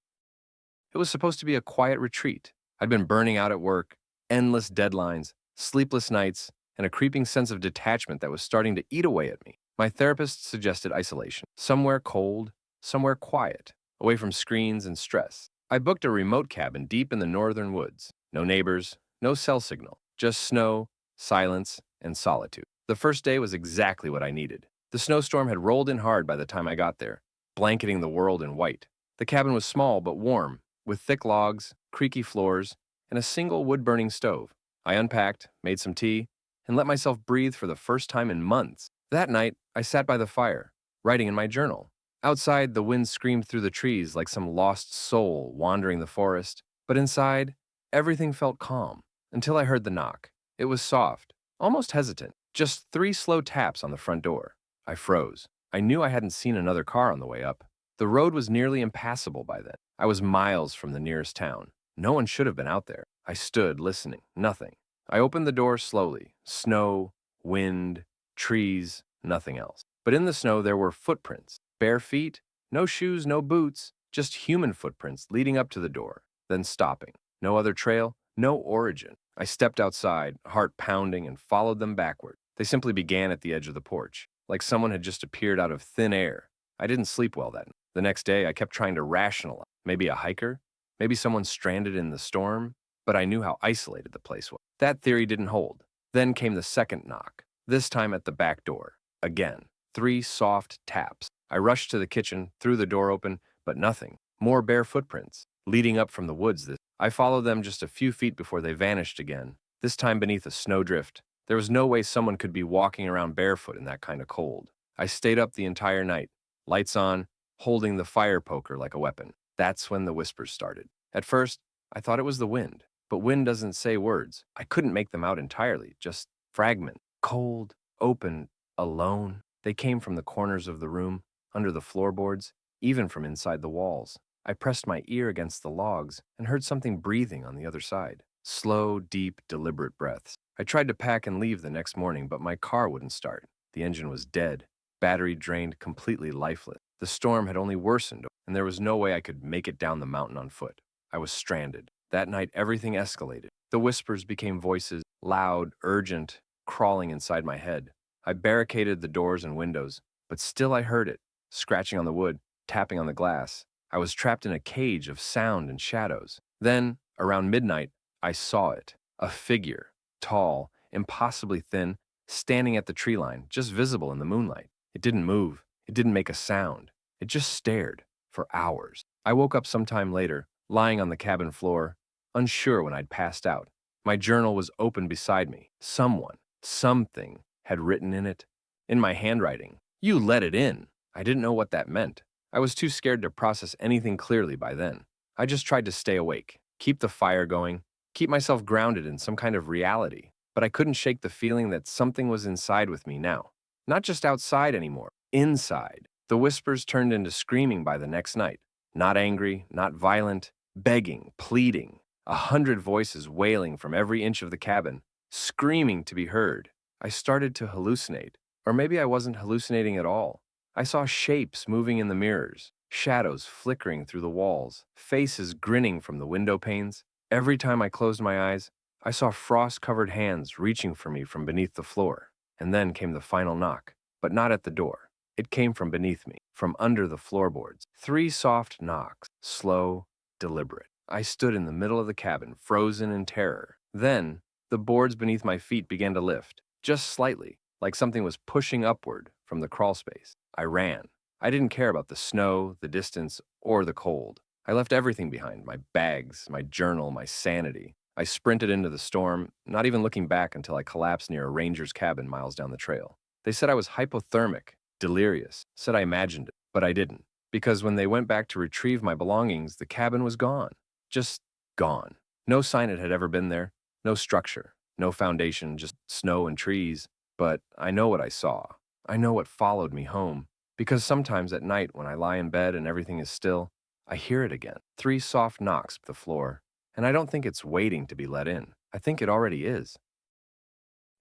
Speaker 1: It was supposed to be a quiet retreat. I'd been burning out at work, endless deadlines, sleepless nights, and a creeping sense of detachment that was starting to eat away at me. My therapist suggested isolation, somewhere cold, somewhere quiet, away from screens and stress. I booked a remote cabin deep in the northern woods. No neighbors, no cell signal, just snow, silence, and solitude. The first day was exactly what I needed. The snowstorm had rolled in hard by the time I got there, blanketing the world in white. The cabin was small but warm, with thick logs, creaky floors, and a single wood-burning stove. I unpacked, made some tea, and let myself breathe for the first time in months. That night, I sat by the fire, writing in my journal. Outside, the wind screamed through the trees like some lost soul wandering the forest, but inside, everything felt calm, until I heard the knock. It was soft, almost hesitant, just 3 slow taps on the front door. I froze. I knew I hadn't seen another car on the way up. The road was nearly impassable by then. I was miles from the nearest town. No one should have been out there. I stood, listening. Nothing. I opened the door slowly. Snow, wind, trees, nothing else. But in the snow there were footprints. Bare feet, no shoes, no boots, just human footprints leading up to the door, then stopping. No other trail, no origin. I stepped outside, heart pounding, and followed them backward. They simply began at the edge of the porch, like someone had just appeared out of thin air. I didn't sleep well that night. The next day, I kept trying to rationalize. Maybe a hiker? Maybe someone stranded in the storm? But I knew how isolated the place was. That theory didn't hold. Then came the second knock, this time at the back door. Again, 3 soft taps. I rushed to the kitchen, threw the door open, but nothing. More bare footprints, leading up from the woods. I followed them just a few feet before they vanished again, this time beneath a snowdrift. There was no way someone could be walking around barefoot in that kind of cold. I stayed up the entire night, lights on, holding the fire poker like a weapon. That's when the whispers started. At first, I thought it was the wind, but wind doesn't say words. I couldn't make them out entirely, just fragments. Cold, open, alone. They came from the corners of the room, under the floorboards, even from inside the walls. I pressed my ear against the logs and heard something breathing on the other side. Slow, deep, deliberate breaths. I tried to pack and leave the next morning, but my car wouldn't start. The engine was dead, battery drained, completely lifeless. The storm had only worsened, and there was no way I could make it down the mountain on foot. I was stranded. That night, everything escalated. The whispers became voices, loud, urgent, crawling inside my head. I barricaded the doors and windows, but still I heard it, scratching on the wood, tapping on the glass. I was trapped in a cage of sound and shadows. Then, around midnight, I saw it. A figure, tall, impossibly thin, standing at the tree line, just visible in the moonlight. It didn't move. It didn't make a sound. It just stared for hours. I woke up sometime later, lying on the cabin floor, unsure when I'd passed out. My journal was open beside me. Someone, something, had written in it. In my handwriting, "You let it in." I didn't know what that meant. I was too scared to process anything clearly by then. I just tried to stay awake, keep the fire going, keep myself grounded in some kind of reality. But I couldn't shake the feeling that something was inside with me now. Not just outside anymore, inside. The whispers turned into screaming by the next night. Not angry, not violent, begging, pleading. 100 voices wailing from every inch of the cabin, screaming to be heard. I started to hallucinate. Or maybe I wasn't hallucinating at all. I saw shapes moving in the mirrors, shadows flickering through the walls, faces grinning from the window panes. Every time I closed my eyes, I saw frost-covered hands reaching for me from beneath the floor. And then came the final knock, but not at the door. It came from beneath me, from under the floorboards. 3 soft knocks, slow, deliberate. I stood in the middle of the cabin, frozen in terror. Then, the boards beneath my feet began to lift, just slightly, like something was pushing upward from the crawl space. I ran. I didn't care about the snow, the distance, or the cold. I left everything behind, my bags, my journal, my sanity. I sprinted into the storm, not even looking back until I collapsed near a ranger's cabin miles down the trail. They said I was hypothermic, delirious, said I imagined it, but I didn't. Because when they went back to retrieve my belongings, the cabin was gone. Just gone. No sign it had ever been there, no structure, no foundation, just snow and trees. But I know what I saw. I know what followed me home. Because sometimes at night when I lie in bed and everything is still, I hear it again. 3 soft knocks at the floor. And I don't think it's waiting to be let in. I think it already is.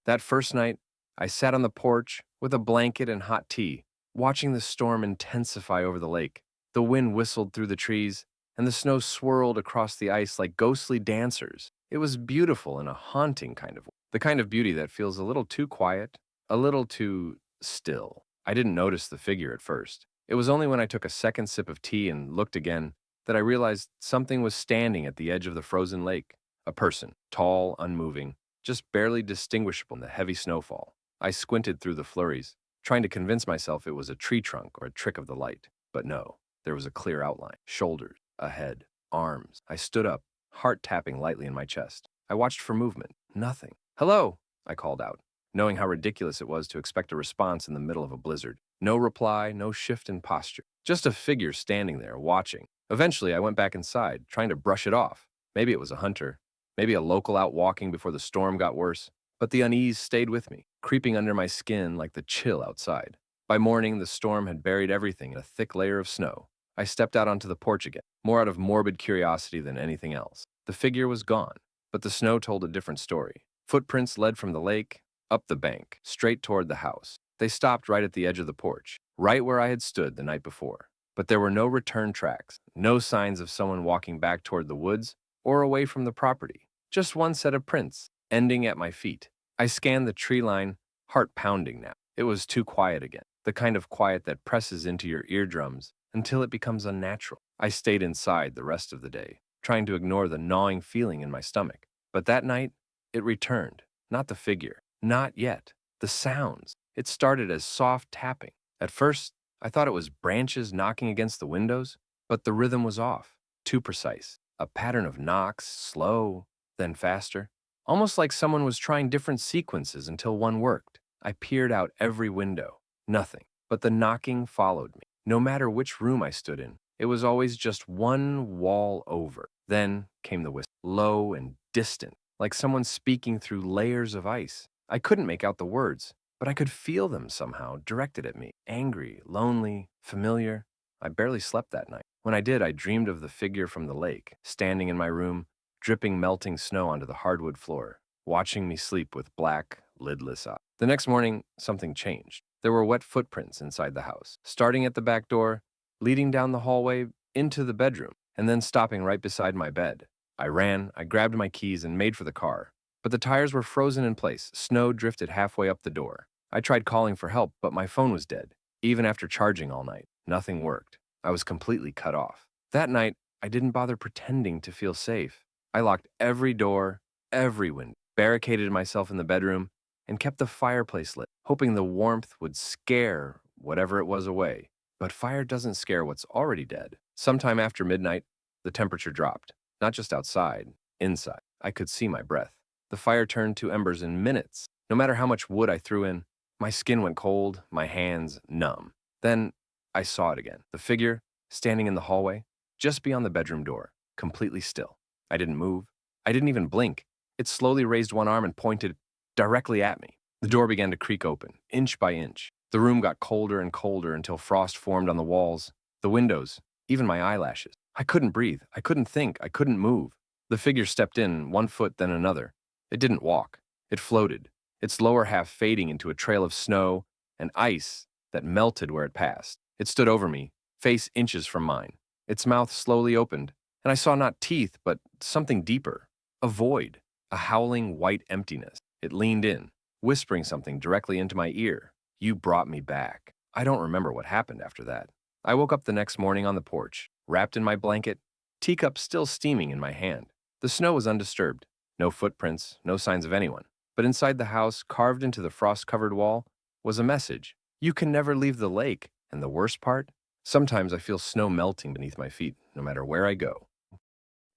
Speaker 1: That first night, I sat on the porch with a blanket and hot tea, watching the storm intensify over the lake. The wind whistled through the trees, and the snow swirled across the ice like ghostly dancers. It was beautiful in a haunting kind of way. The kind of beauty that feels a little too quiet, a little too still. I didn't notice the figure at first. It was only when I took a second sip of tea and looked again that I realized something was standing at the edge of the frozen lake. A person, tall, unmoving, just barely distinguishable in the heavy snowfall. I squinted through the flurries, trying to convince myself it was a tree trunk or a trick of the light. But no, there was a clear outline. Shoulders, a head, arms. I stood up, heart tapping lightly in my chest. I watched for movement. Nothing. "Hello," I called out, knowing how ridiculous it was to expect a response in the middle of a blizzard. No reply, no shift in posture. Just a figure standing there, watching. Eventually, I went back inside, trying to brush it off. Maybe it was a hunter. Maybe a local out walking before the storm got worse. But the unease stayed with me, creeping under my skin like the chill outside. By morning, the storm had buried everything in a thick layer of snow. I stepped out onto the porch again, more out of morbid curiosity than anything else. The figure was gone, but the snow told a different story. Footprints led from the lake, up the bank, straight toward the house. They stopped right at the edge of the porch, right where I had stood the night before. But there were no return tracks, no signs of someone walking back toward the woods or away from the property. Just one set of prints, ending at my feet. I scanned the tree line, heart pounding now. It was too quiet again, the kind of quiet that presses into your eardrums until it becomes unnatural. I stayed inside the rest of the day, trying to ignore the gnawing feeling in my stomach. But that night, it returned. Not the figure. Not yet. The sounds. It started as soft tapping. At first, I thought it was branches knocking against the windows, but the rhythm was off, too precise. A pattern of knocks, slow, then faster. Almost like someone was trying different sequences until one worked. I peered out every window. Nothing. But the knocking followed me. No matter which room I stood in, It was always just one wall over. Then came the whisper, low and distant, like someone speaking through layers of ice. I couldn't make out the words, but I could feel them somehow directed at me. Angry, lonely, familiar. I barely slept that night. When I did, I dreamed of the figure from the lake, standing in my room, dripping melting snow onto the hardwood floor, watching me sleep with black, lidless eyes. The next morning, something changed. There were wet footprints inside the house, starting at the back door, leading down the hallway into the bedroom, and then stopping right beside my bed. I ran, I grabbed my keys, and made for the car. But the tires were frozen in place. Snow drifted halfway up the door. I tried calling for help, but my phone was dead. Even after charging all night, nothing worked. I was completely cut off. That night, I didn't bother pretending to feel safe. I locked every door, every window, barricaded myself in the bedroom, and kept the fireplace lit, hoping the warmth would scare whatever it was away. But fire doesn't scare what's already dead. Sometime after midnight, the temperature dropped. Not just outside, inside. I could see my breath. The fire turned to embers in minutes. No matter how much wood I threw in, my skin went cold, my hands numb. Then I saw it again. The figure, standing in the hallway, just beyond the bedroom door, completely still. I didn't move. I didn't even blink. It slowly raised one arm and pointed directly at me. The door began to creak open, inch by inch. The room got colder and colder until frost formed on the walls, the windows, even my eyelashes. I couldn't breathe. I couldn't think. I couldn't move. The figure stepped in, one foot then another. It didn't walk. It floated, its lower half fading into a trail of snow and ice that melted where it passed. It stood over me, face inches from mine. Its mouth slowly opened, and I saw not teeth, but something deeper. A void, a howling white emptiness. It leaned in, whispering something directly into my ear. You brought me back. I don't remember what happened after that. I woke up the next morning on the porch, wrapped in my blanket, teacup still steaming in my hand. The snow was undisturbed. No footprints, no signs of anyone. But inside the house, carved into the frost-covered wall, was a message. You can never leave the lake. And the worst part? Sometimes I feel snow melting beneath my feet, no matter where I go.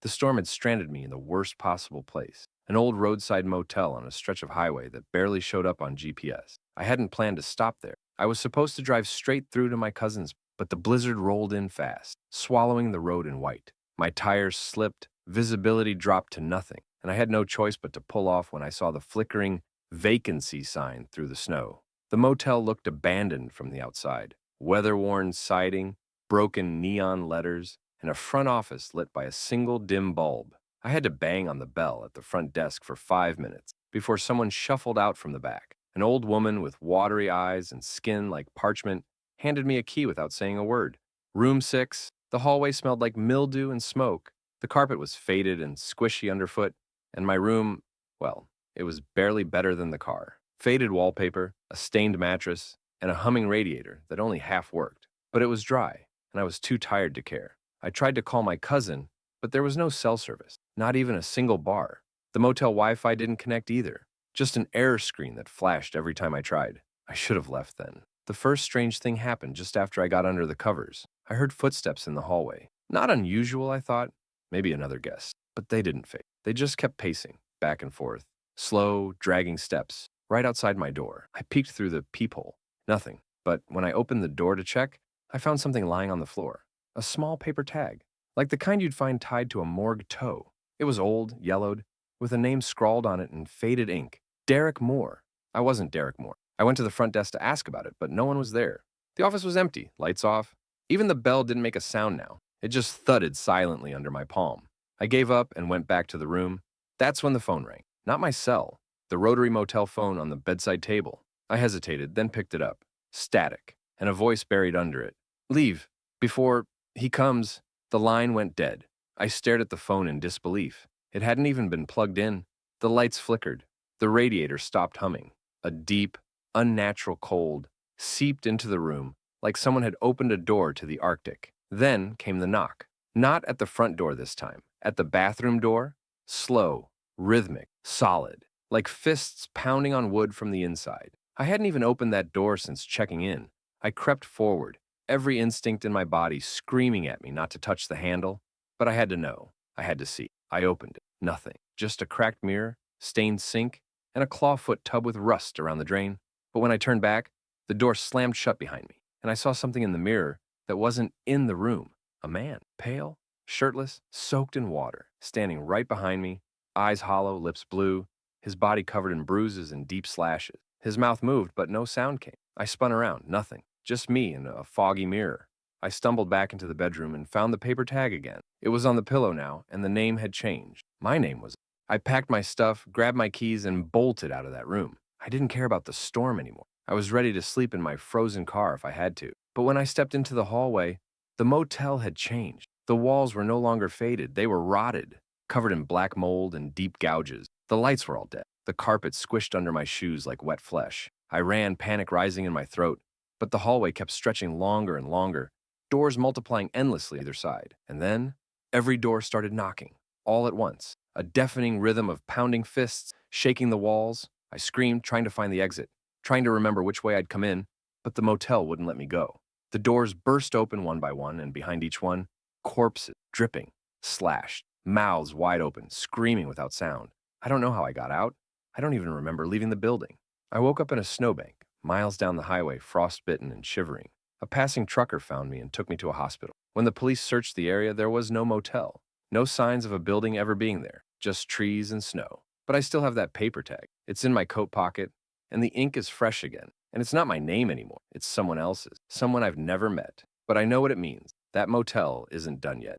Speaker 1: The storm had stranded me in the worst possible place, an old roadside motel on a stretch of highway that barely showed up on GPS. I hadn't planned to stop there. I was supposed to drive straight through to my cousin's, but the blizzard rolled in fast, swallowing the road in white. My tires slipped, visibility dropped to nothing, and I had no choice but to pull off when I saw the flickering vacancy sign through the snow. The motel looked abandoned from the outside. Weather-worn siding, broken neon letters, and a front office lit by a single dim bulb. I had to bang on the bell at the front desk for 5 minutes before someone shuffled out from the back. An old woman with watery eyes and skin like parchment handed me a key without saying a word. Room 6, the hallway smelled like mildew and smoke. The carpet was faded and squishy underfoot, and my room, well, it was barely better than the car. Faded wallpaper, a stained mattress, and a humming radiator that only half worked. But it was dry, and I was too tired to care. I tried to call my cousin, but there was no cell service, not even a single bar. The motel Wi-Fi didn't connect either, just an error screen that flashed every time I tried. I should have left then. The first strange thing happened just after I got under the covers. I heard footsteps in the hallway. Not unusual, I thought. Maybe another guest. But they didn't fade. They just kept pacing, back and forth. Slow, dragging steps, right outside my door. I peeked through the peephole. Nothing. But when I opened the door to check, I found something lying on the floor. A small paper tag, like the kind you'd find tied to a morgue toe. It was old, yellowed, with a name scrawled on it in faded ink. Derek Moore. I wasn't Derek Moore. I went to the front desk to ask about it, but no one was there. The office was empty, lights off. Even the bell didn't make a sound now. It just thudded silently under my palm. I gave up and went back to the room. That's when the phone rang. Not my cell, the rotary motel phone on the bedside table. I hesitated, then picked it up. Static, and a voice buried under it. Leave. Before he comes. The line went dead. I stared at the phone in disbelief. It hadn't even been plugged in. The lights flickered. The radiator stopped humming. A deep, unnatural cold seeped into the room like someone had opened a door to the Arctic. Then came the knock. Not at the front door this time. At the bathroom door. Slow, rhythmic, solid, like fists pounding on wood from the inside. I hadn't even opened that door since checking in. I crept forward, every instinct in my body screaming at me not to touch the handle. But I had to know. I had to see. I opened it. Nothing. Just a cracked mirror, stained sink, and a clawfoot tub with rust around the drain. But when I turned back, the door slammed shut behind me, and I saw something in the mirror that wasn't in the room. A man, pale, shirtless, soaked in water, standing right behind me, eyes hollow, lips blue, his body covered in bruises and deep slashes. His mouth moved, but no sound came. I spun around, nothing, just me in a foggy mirror. I stumbled back into the bedroom and found the paper tag again. It was on the pillow now, and the name had changed. My name was. I packed my stuff, grabbed my keys, and bolted out of that room. I didn't care about the storm anymore. I was ready to sleep in my frozen car if I had to. But when I stepped into the hallway, the motel had changed. The walls were no longer faded. They were rotted, covered in black mold and deep gouges. The lights were all dead. The carpet squished under my shoes like wet flesh. I ran, panic rising in my throat, but the hallway kept stretching longer and longer, doors multiplying endlessly either side. And then, every door started knocking, all at once. A deafening rhythm of pounding fists, shaking the walls. I screamed, trying to find the exit, trying to remember which way I'd come in, but the motel wouldn't let me go. The doors burst open one by one, and behind each one, corpses, dripping, slashed, mouths wide open, screaming without sound. I don't know how I got out. I don't even remember leaving the building. I woke up in a snowbank, miles down the highway, frostbitten and shivering. A passing trucker found me and took me to a hospital. When the police searched the area, there was no motel. No signs of a building ever being there, just trees and snow. But I still have that paper tag. It's in my coat pocket, and the ink is fresh again. And it's not my name anymore. It's someone else's, someone I've never met. But I know what it means. That motel isn't done yet.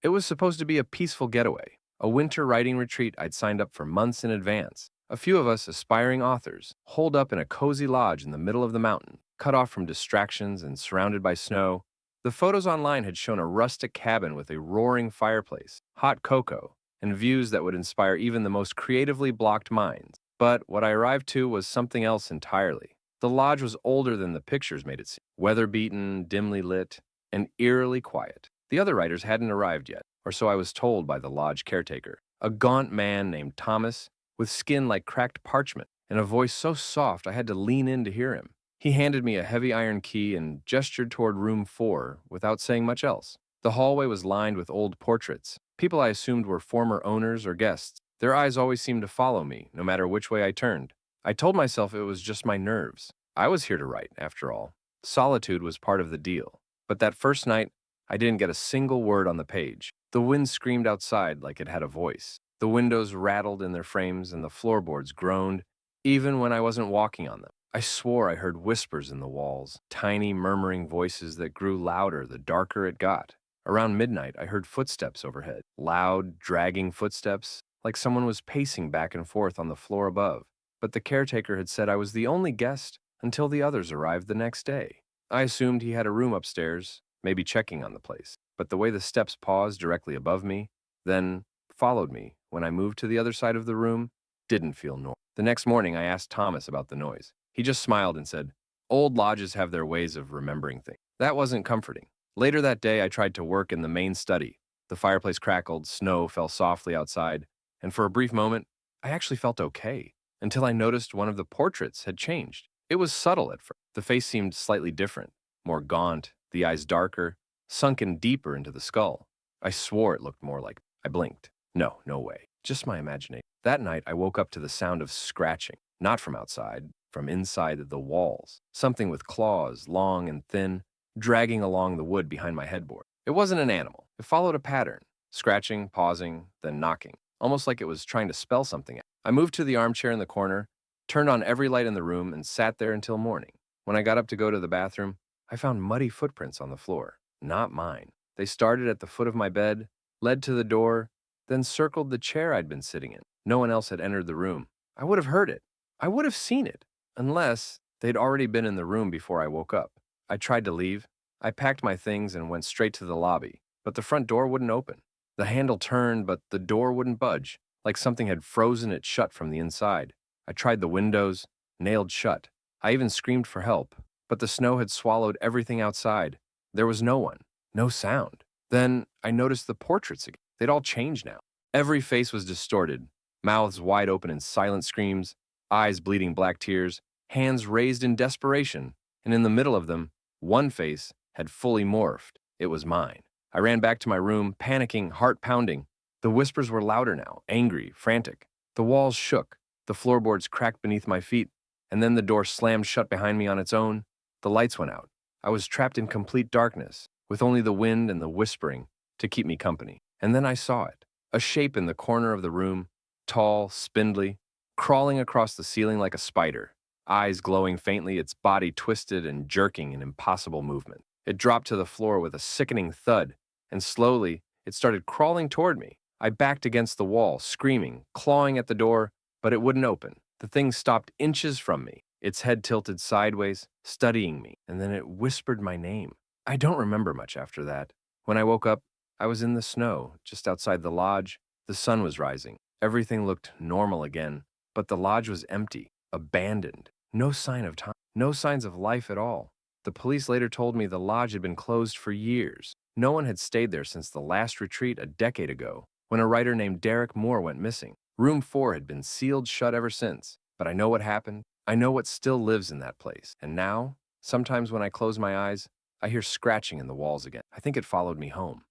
Speaker 1: It was supposed to be a peaceful getaway, a winter writing retreat I'd signed up for months in advance. A few of us aspiring authors, holed up in a cozy lodge in the middle of the mountain, cut off from distractions and surrounded by snow. The photos online had shown a rustic cabin with a roaring fireplace, hot cocoa, and views that would inspire even the most creatively blocked minds. But what I arrived to was something else entirely. The lodge was older than the pictures made it seem, weather-beaten, dimly lit, and eerily quiet. The other writers hadn't arrived yet, or so I was told by the lodge caretaker, a gaunt man named Thomas, with skin like cracked parchment, and a voice so soft I had to lean in to hear him. He handed me a heavy iron key and gestured toward room 4 without saying much else. The hallway was lined with old portraits, people I assumed were former owners or guests. Their eyes always seemed to follow me, no matter which way I turned. I told myself it was just my nerves. I was here to write, after all. Solitude was part of the deal. But that first night, I didn't get a single word on the page. The wind screamed outside like it had a voice. The windows rattled in their frames and the floorboards groaned, even when I wasn't walking on them. I swore I heard whispers in the walls, tiny murmuring voices that grew louder the darker it got. Around midnight, I heard footsteps overhead, loud, dragging footsteps, like someone was pacing back and forth on the floor above. But the caretaker had said I was the only guest until the others arrived the next day. I assumed he had a room upstairs, maybe checking on the place. But the way the steps paused directly above me, then followed me when I moved to the other side of the room, didn't feel normal. The next morning, I asked Thomas about the noise. He just smiled and said, "Old lodges have their ways of remembering things." That wasn't comforting. Later that day, I tried to work in the main study. The fireplace crackled, snow fell softly outside, and for a brief moment, I actually felt okay, until I noticed one of the portraits had changed. It was subtle at first. The face seemed slightly different, more gaunt, the eyes darker, sunken deeper into the skull. I swore it looked more like. I blinked. No way. Just my imagination. That night, I woke up to the sound of scratching, not from outside, from inside the walls. Something with claws, long and thin, dragging along the wood behind my headboard. It wasn't an animal. It followed a pattern, scratching, pausing, then knocking, almost like it was trying to spell something out. I moved to the armchair in the corner, turned on every light in the room, and sat there until morning. When I got up to go to the bathroom, I found muddy footprints on the floor. Not mine. They started at the foot of my bed, led to the door, then circled the chair I'd been sitting in. No one else had entered the room. I would have heard it. I would have seen it, unless they'd already been in the room before I woke up. I tried to leave. I packed my things and went straight to the lobby, but the front door wouldn't open. The handle turned, but the door wouldn't budge, like something had frozen it shut from the inside. I tried the windows, nailed shut. I even screamed for help, but the snow had swallowed everything outside. There was no one, no sound. Then I noticed the portraits again. They'd all changed now. Every face was distorted, mouths wide open in silent screams, eyes bleeding black tears, hands raised in desperation, and in the middle of them, one face had fully morphed. It was mine. I ran back to my room, panicking, heart pounding. The whispers were louder now, angry, frantic. The walls shook, the floorboards cracked beneath my feet, and then the door slammed shut behind me on its own. The lights went out. I was trapped in complete darkness, with only the wind and the whispering to keep me company. And then I saw it, a shape in the corner of the room, tall, spindly, crawling across the ceiling like a spider, eyes glowing faintly, its body twisted and jerking in impossible movement. It dropped to the floor with a sickening thud, and slowly it started crawling toward me. I backed against the wall, screaming, clawing at the door, but it wouldn't open. The thing stopped inches from me, its head tilted sideways, studying me, and then it whispered my name. I don't remember much after that. When I woke up, I was in the snow, just outside the lodge. The sun was rising. Everything looked normal again, but the lodge was empty, abandoned. No sign of time, no signs of life at all. The police later told me the lodge had been closed for years. No one had stayed there since the last retreat a decade ago, when a writer named Derek Moore went missing. Room 4 had been sealed shut ever since. But I know what happened. I know what still lives in that place. And now, sometimes when I close my eyes, I hear scratching in the walls again. I think it followed me home.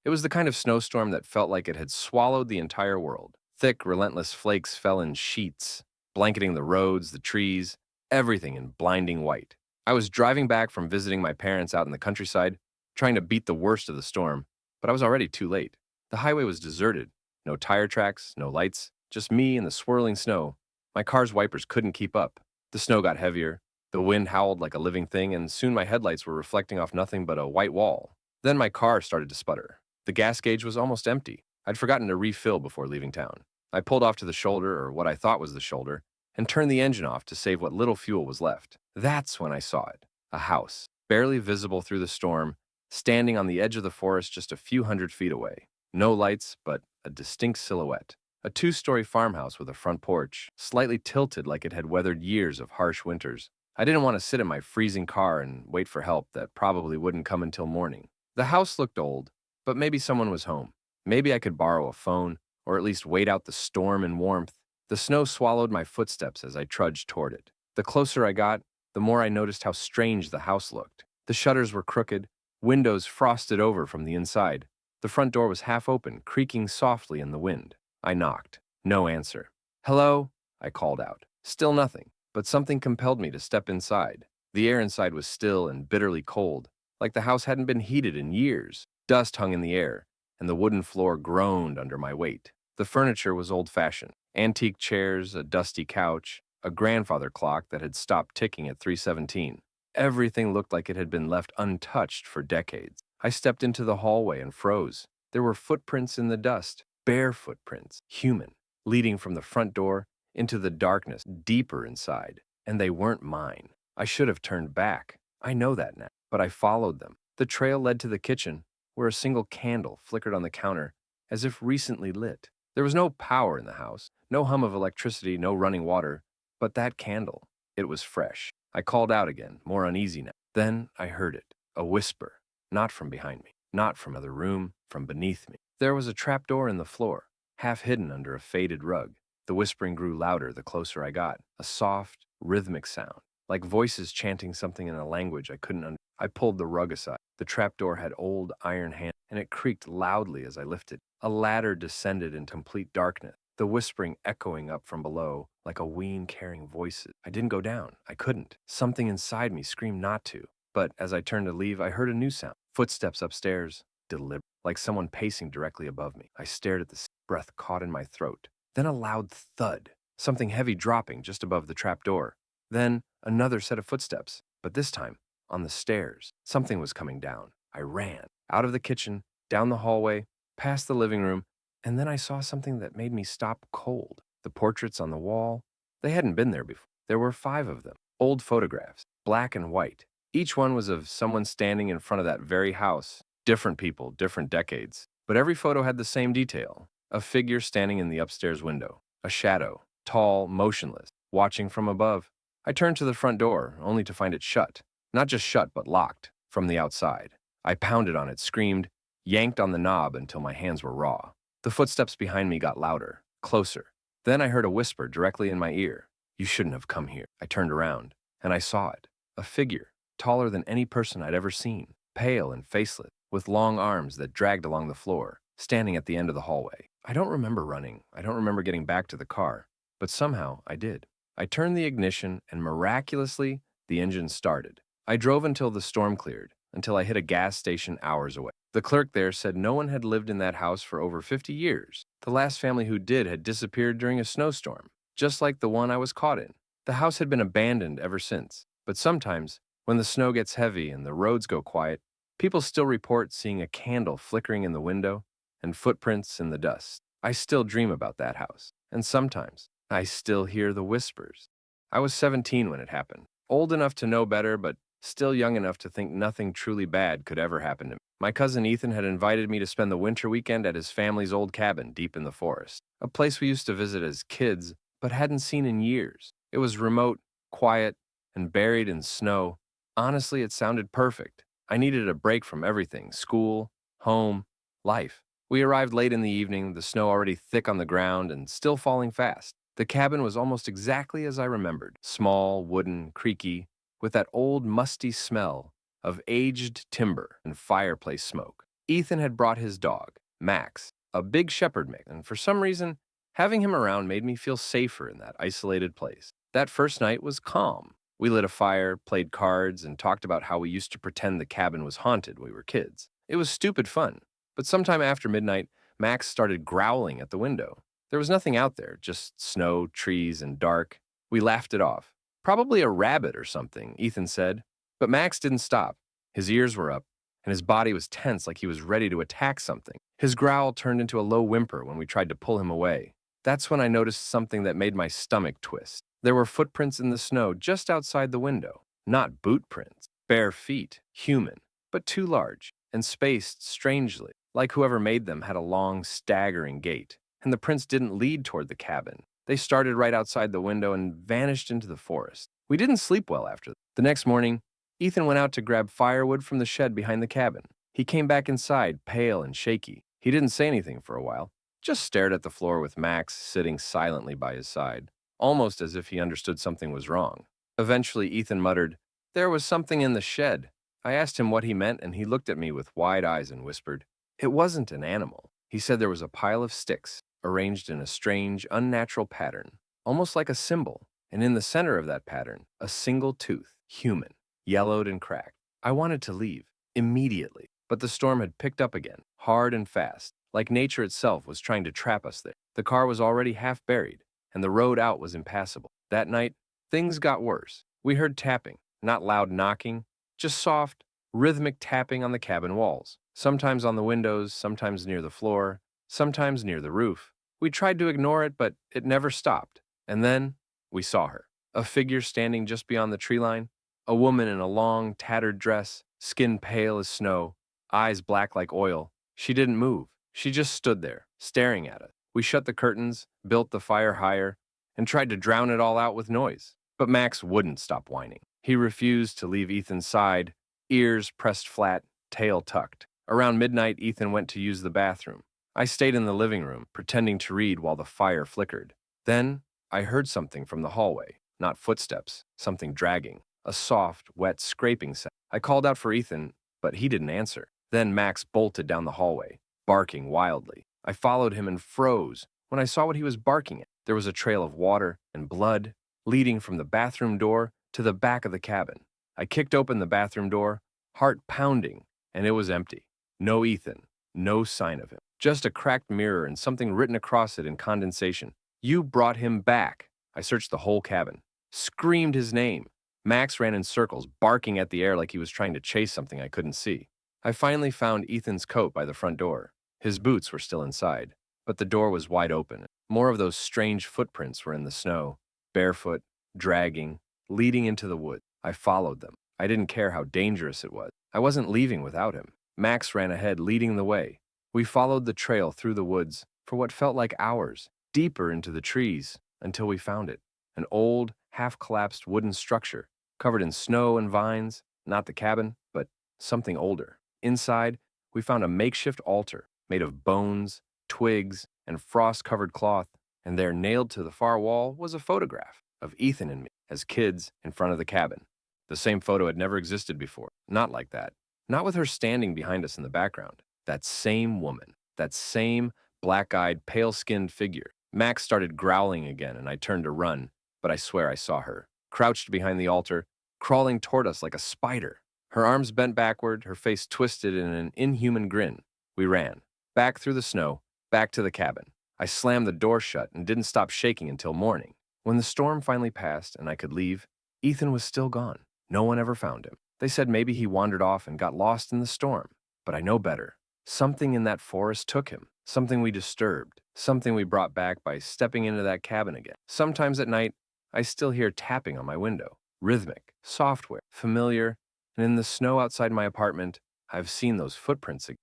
Speaker 1: It was the kind of snowstorm that felt like it had swallowed the entire world. Thick, relentless flakes fell in sheets, blanketing the roads, the trees, everything in blinding white. I was driving back from visiting my parents out in the countryside, trying to beat the worst of the storm, but I was already too late. The highway was deserted. No tire tracks, no lights, just me and the swirling snow. My car's wipers couldn't keep up. The snow got heavier. The wind howled like a living thing, and soon my headlights were reflecting off nothing but a white wall. Then my car started to sputter. The gas gauge was almost empty. I'd forgotten to refill before leaving town. I pulled off to the shoulder, or what I thought was the shoulder, and turned the engine off to save what little fuel was left. That's when I saw it. A house, barely visible through the storm, standing on the edge of the forest just a few hundred feet away. No lights, but a distinct silhouette. A two-story farmhouse with a front porch, slightly tilted like it had weathered years of harsh winters. I didn't want to sit in my freezing car and wait for help that probably wouldn't come until morning. The house looked old, but maybe someone was home. Maybe I could borrow a phone, or at least wait out the storm in warmth. The snow swallowed my footsteps as I trudged toward it. The closer I got, the more I noticed how strange the house looked. The shutters were crooked, windows frosted over from the inside. The front door was half open, creaking softly in the wind. I knocked. No answer. "Hello?" I called out. Still nothing, but something compelled me to step inside. The air inside was still and bitterly cold, like the house hadn't been heated in years. Dust hung in the air, and the wooden floor groaned under my weight. The furniture was old-fashioned. Antique chairs, a dusty couch, a grandfather clock that had stopped ticking at 3:17. Everything looked like it had been left untouched for decades. I stepped into the hallway and froze. There were footprints in the dust, bare footprints, human, leading from the front door into the darkness deeper inside. And they weren't mine. I should have turned back. I know that now. But I followed them. The trail led to the kitchen, where a single candle flickered on the counter, as if recently lit. There was no power in the house, no hum of electricity, no running water, but that candle, it was fresh. I called out again, more uneasy now. Then I heard it, a whisper, not from behind me, not from another room, from beneath me. There was a trapdoor in the floor, half hidden under a faded rug. The whispering grew louder the closer I got, a soft, rhythmic sound, like voices chanting something in a language I couldn't understand. I pulled the rug aside. The trapdoor had old iron hands, and it creaked loudly as I lifted. A ladder descended in complete darkness, the whispering echoing up from below like a ween carrying voices. I didn't go down. I couldn't. Something inside me screamed not to. But as I turned to leave, I heard a new sound. Footsteps upstairs, deliberate, like someone pacing directly above me. I stared at the breath caught in my throat. Then a loud thud, something heavy dropping just above the trapdoor. Then another set of footsteps, but this time on the stairs. Something was coming down. I ran out of the kitchen, down the hallway, past the living room, and then I saw something that made me stop cold. The portraits on the wall, they hadn't been there before. There were 5 of them, old photographs, black and white. Each one was of someone standing in front of that very house. Different people, different decades. But every photo had the same detail. A figure standing in the upstairs window. A shadow, tall, motionless, watching from above. I turned to the front door, only to find it shut. Not just shut, but locked, from the outside. I pounded on it, screamed, yanked on the knob until my hands were raw. The footsteps behind me got louder, closer. Then I heard a whisper directly in my ear. "You shouldn't have come here." I turned around, and I saw it. A figure, taller than any person I'd ever seen, pale and faceless, with long arms that dragged along the floor, standing at the end of the hallway. I don't remember running. I don't remember getting back to the car, but somehow I did. I turned the ignition, and miraculously, the engine started. I drove until the storm cleared, until I hit a gas station hours away. The clerk there said no one had lived in that house for over 50 years. The last family who did had disappeared during a snowstorm, just like the one I was caught in. The house had been abandoned ever since, but sometimes, when the snow gets heavy and the roads go quiet, people still report seeing a candle flickering in the window and footprints in the dust. I still dream about that house, and sometimes I still hear the whispers. I was 17 when it happened, old enough to know better, but still young enough to think nothing truly bad could ever happen to me. My cousin Ethan had invited me to spend the winter weekend at his family's old cabin deep in the forest, a place we used to visit as kids but hadn't seen in years. It was remote, quiet, and buried in snow. Honestly, it sounded perfect. I needed a break from everything: school, home, life. We arrived late in the evening, the snow already thick on the ground and still falling fast. The cabin was almost exactly as I remembered: small, wooden, creaky, with that old musty smell of aged timber and fireplace smoke. Ethan had brought his dog, Max, a big shepherd mix, and for some reason, having him around made me feel safer in that isolated place. That first night was calm. We lit a fire, played cards, and talked about how we used to pretend the cabin was haunted when we were kids. It was stupid fun, but sometime after midnight, Max started growling at the window. There was nothing out there, just snow, trees, and dark. We laughed it off. Probably a rabbit or something, Ethan said. But Max didn't stop. His ears were up, and his body was tense like he was ready to attack something. His growl turned into a low whimper when we tried to pull him away. That's when I noticed something that made my stomach twist. There were footprints in the snow just outside the window. Not boot prints. Bare feet, human, but too large, and spaced strangely, like whoever made them had a long, staggering gait. And the prints didn't lead toward the cabin. They started right outside the window and vanished into the forest. We didn't sleep well after that. The next morning, Ethan went out to grab firewood from the shed behind the cabin. He came back inside, pale and shaky. He didn't say anything for a while, just stared at the floor with Max sitting silently by his side, almost as if he understood something was wrong. Eventually, Ethan muttered, "There was something in the shed." I asked him what he meant, and he looked at me with wide eyes and whispered, "It wasn't an animal." He said there was a pile of sticks, arranged in a strange, unnatural pattern, almost like a symbol, and in the center of that pattern, a single tooth, human, yellowed and cracked. I wanted to leave, immediately, but the storm had picked up again, hard and fast, like nature itself was trying to trap us there. The car was already half buried, and the road out was impassable. That night, things got worse. We heard tapping, not loud knocking, just soft, rhythmic tapping on the cabin walls, sometimes on the windows, sometimes near the floor, sometimes near the roof. We tried to ignore it, but it never stopped. And then we saw her, a figure standing just beyond the tree line, a woman in a long, tattered dress, skin pale as snow, eyes black like oil. She didn't move. She just stood there, staring at us. We shut the curtains, built the fire higher, and tried to drown it all out with noise. But Max wouldn't stop whining. He refused to leave Ethan's side, ears pressed flat, tail tucked. Around midnight, Ethan went to use the bathroom. I stayed in the living room, pretending to read while the fire flickered. Then, I heard something from the hallway. Not footsteps, something dragging. A soft, wet scraping sound. I called out for Ethan, but he didn't answer. Then Max bolted down the hallway, barking wildly. I followed him and froze when I saw what he was barking at. There was a trail of water and blood leading from the bathroom door to the back of the cabin. I kicked open the bathroom door, heart pounding, and it was empty. No Ethan, no sign of him. Just a cracked mirror and something written across it in condensation. "You brought him back." I searched the whole cabin, screamed his name. Max ran in circles, barking at the air like he was trying to chase something I couldn't see. I finally found Ethan's coat by the front door. His boots were still inside, but the door was wide open. More of those strange footprints were in the snow, barefoot, dragging, leading into the woods. I followed them. I didn't care how dangerous it was. I wasn't leaving without him. Max ran ahead, leading the way. We followed the trail through the woods for what felt like hours, deeper into the trees, until we found it. An old, half-collapsed wooden structure, covered in snow and vines, not the cabin, but something older. Inside, we found a makeshift altar made of bones, twigs, and frost-covered cloth, and there, nailed to the far wall, was a photograph of Ethan and me as kids in front of the cabin. The same photo had never existed before. Not like that. Not with her standing behind us in the background. That same woman. That same black-eyed, pale-skinned figure. Max started growling again, and I turned to run, but I swear I saw her, crouched behind the altar, crawling toward us like a spider. Her arms bent backward, her face twisted in an inhuman grin. We ran. Back through the snow, back to the cabin. I slammed the door shut and didn't stop shaking until morning. When the storm finally passed and I could leave, Ethan was still gone. No one ever found him. They said maybe he wandered off and got lost in the storm. But I know better. Something in that forest took him. Something we disturbed. Something we brought back by stepping into that cabin again. Sometimes at night, I still hear tapping on my window. Rhythmic, software, familiar, and in the snow outside my apartment, I've seen those footprints again.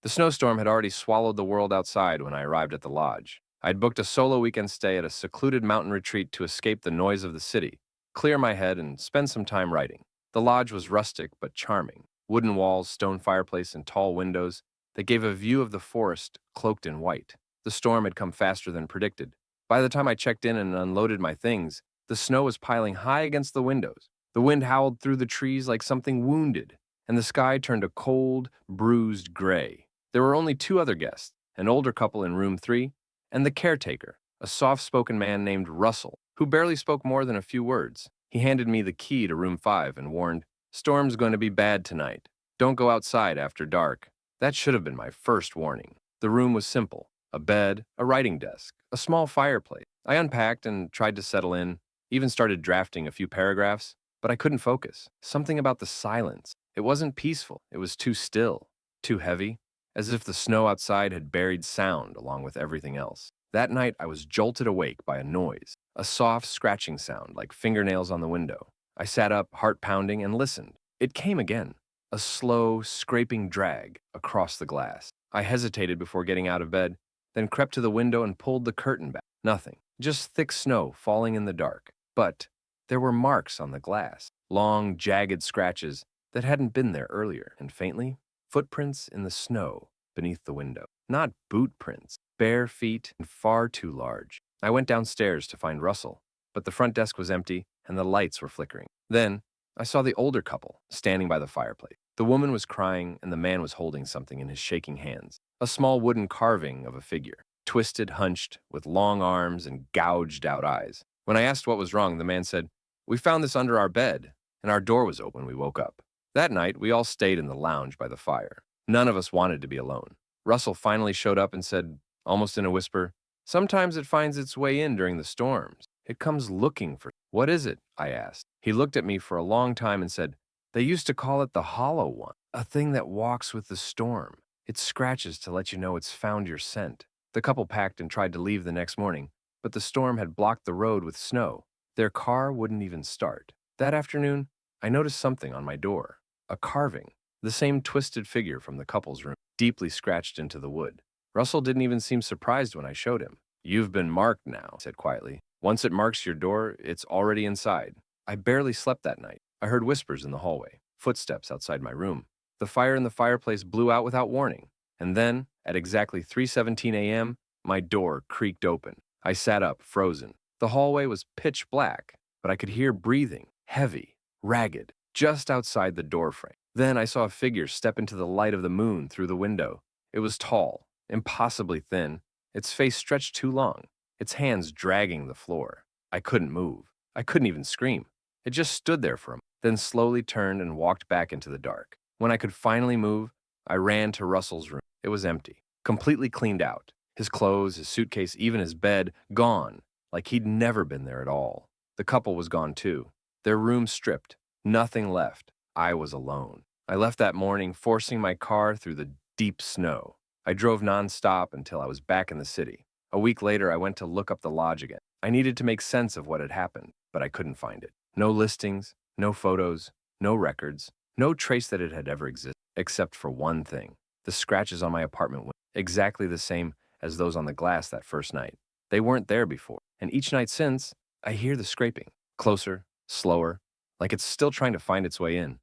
Speaker 1: The snowstorm had already swallowed the world outside when I arrived at the lodge. I'd booked a solo weekend stay at a secluded mountain retreat to escape the noise of the city, clear my head, and spend some time writing. The lodge was rustic but charming. Wooden walls, stone fireplace, and tall windows that gave a view of the forest cloaked in white. The storm had come faster than predicted. By the time I checked in and unloaded my things, the snow was piling high against the windows. The wind howled through the trees like something wounded, and the sky turned a cold, bruised gray. There were only two other guests, an older couple in room 3, and the caretaker, a soft-spoken man named Russell, who barely spoke more than a few words. He handed me the key to room 5 and warned, "Storm's going to be bad tonight. Don't go outside after dark." That should have been my first warning. The room was simple. A bed, a writing desk, a small fireplace. I unpacked and tried to settle in, even started drafting a few paragraphs, but I couldn't focus. Something about the silence. It wasn't peaceful. It was too still, too heavy, as if the snow outside had buried sound along with everything else. That night, I was jolted awake by a noise, a soft scratching sound like fingernails on the window. I sat up, heart pounding, and listened. It came again, a slow, scraping drag across the glass. I hesitated before getting out of bed, then crept to the window and pulled the curtain back. Nothing, just thick snow falling in the dark. But there were marks on the glass, long, jagged scratches that hadn't been there earlier, and faintly, footprints in the snow beneath the window. Not boot prints, bare feet and far too large. I went downstairs to find Russell, but the front desk was empty and the lights were flickering. Then I saw the older couple standing by the fireplace. The woman was crying and the man was holding something in his shaking hands. A small wooden carving of a figure, twisted, hunched, with long arms and gouged out eyes. When I asked what was wrong, the man said, "We found this under our bed, and our door was open when we woke up." That night, we all stayed in the lounge by the fire. None of us wanted to be alone. Russell finally showed up and said, almost in a whisper, "Sometimes it finds its way in during the storms. It comes looking for—" "What is it?" I asked. He looked at me for a long time and said, "They used to call it the Hollow One, a thing that walks with the storm. It scratches to let you know it's found your scent." The couple packed and tried to leave the next morning, but the storm had blocked the road with snow. Their car wouldn't even start. That afternoon, I noticed something on my door. A carving, the same twisted figure from the couple's room, deeply scratched into the wood. Russell didn't even seem surprised when I showed him. "You've been marked now," he said quietly. "Once it marks your door, it's already inside." I barely slept that night. I heard whispers in the hallway, footsteps outside my room. The fire in the fireplace blew out without warning. And then, at exactly 3:17 a.m., my door creaked open. I sat up, frozen. The hallway was pitch black, but I could hear breathing, heavy, ragged, just outside the doorframe. Then I saw a figure step into the light of the moon through the window. It was tall, impossibly thin, its face stretched too long, its hands dragging the floor. I couldn't move. I couldn't even scream. It just stood there for a moment, then slowly turned and walked back into the dark. When I could finally move, I ran to Russell's room. It was empty, completely cleaned out. His clothes, his suitcase, even his bed, gone, like he'd never been there at all. The couple was gone too. Their room stripped, nothing left. I was alone. I left that morning, forcing my car through the deep snow. I drove nonstop until I was back in the city. A week later, I went to look up the lodge again. I needed to make sense of what had happened, but I couldn't find it. No listings, no photos, no records, no trace that it had ever existed, except for one thing. The scratches on my apartment window, exactly the same as those on the glass that first night. They weren't there before, and each night since, I hear the scraping. Closer, slower, like it's still trying to find its way in.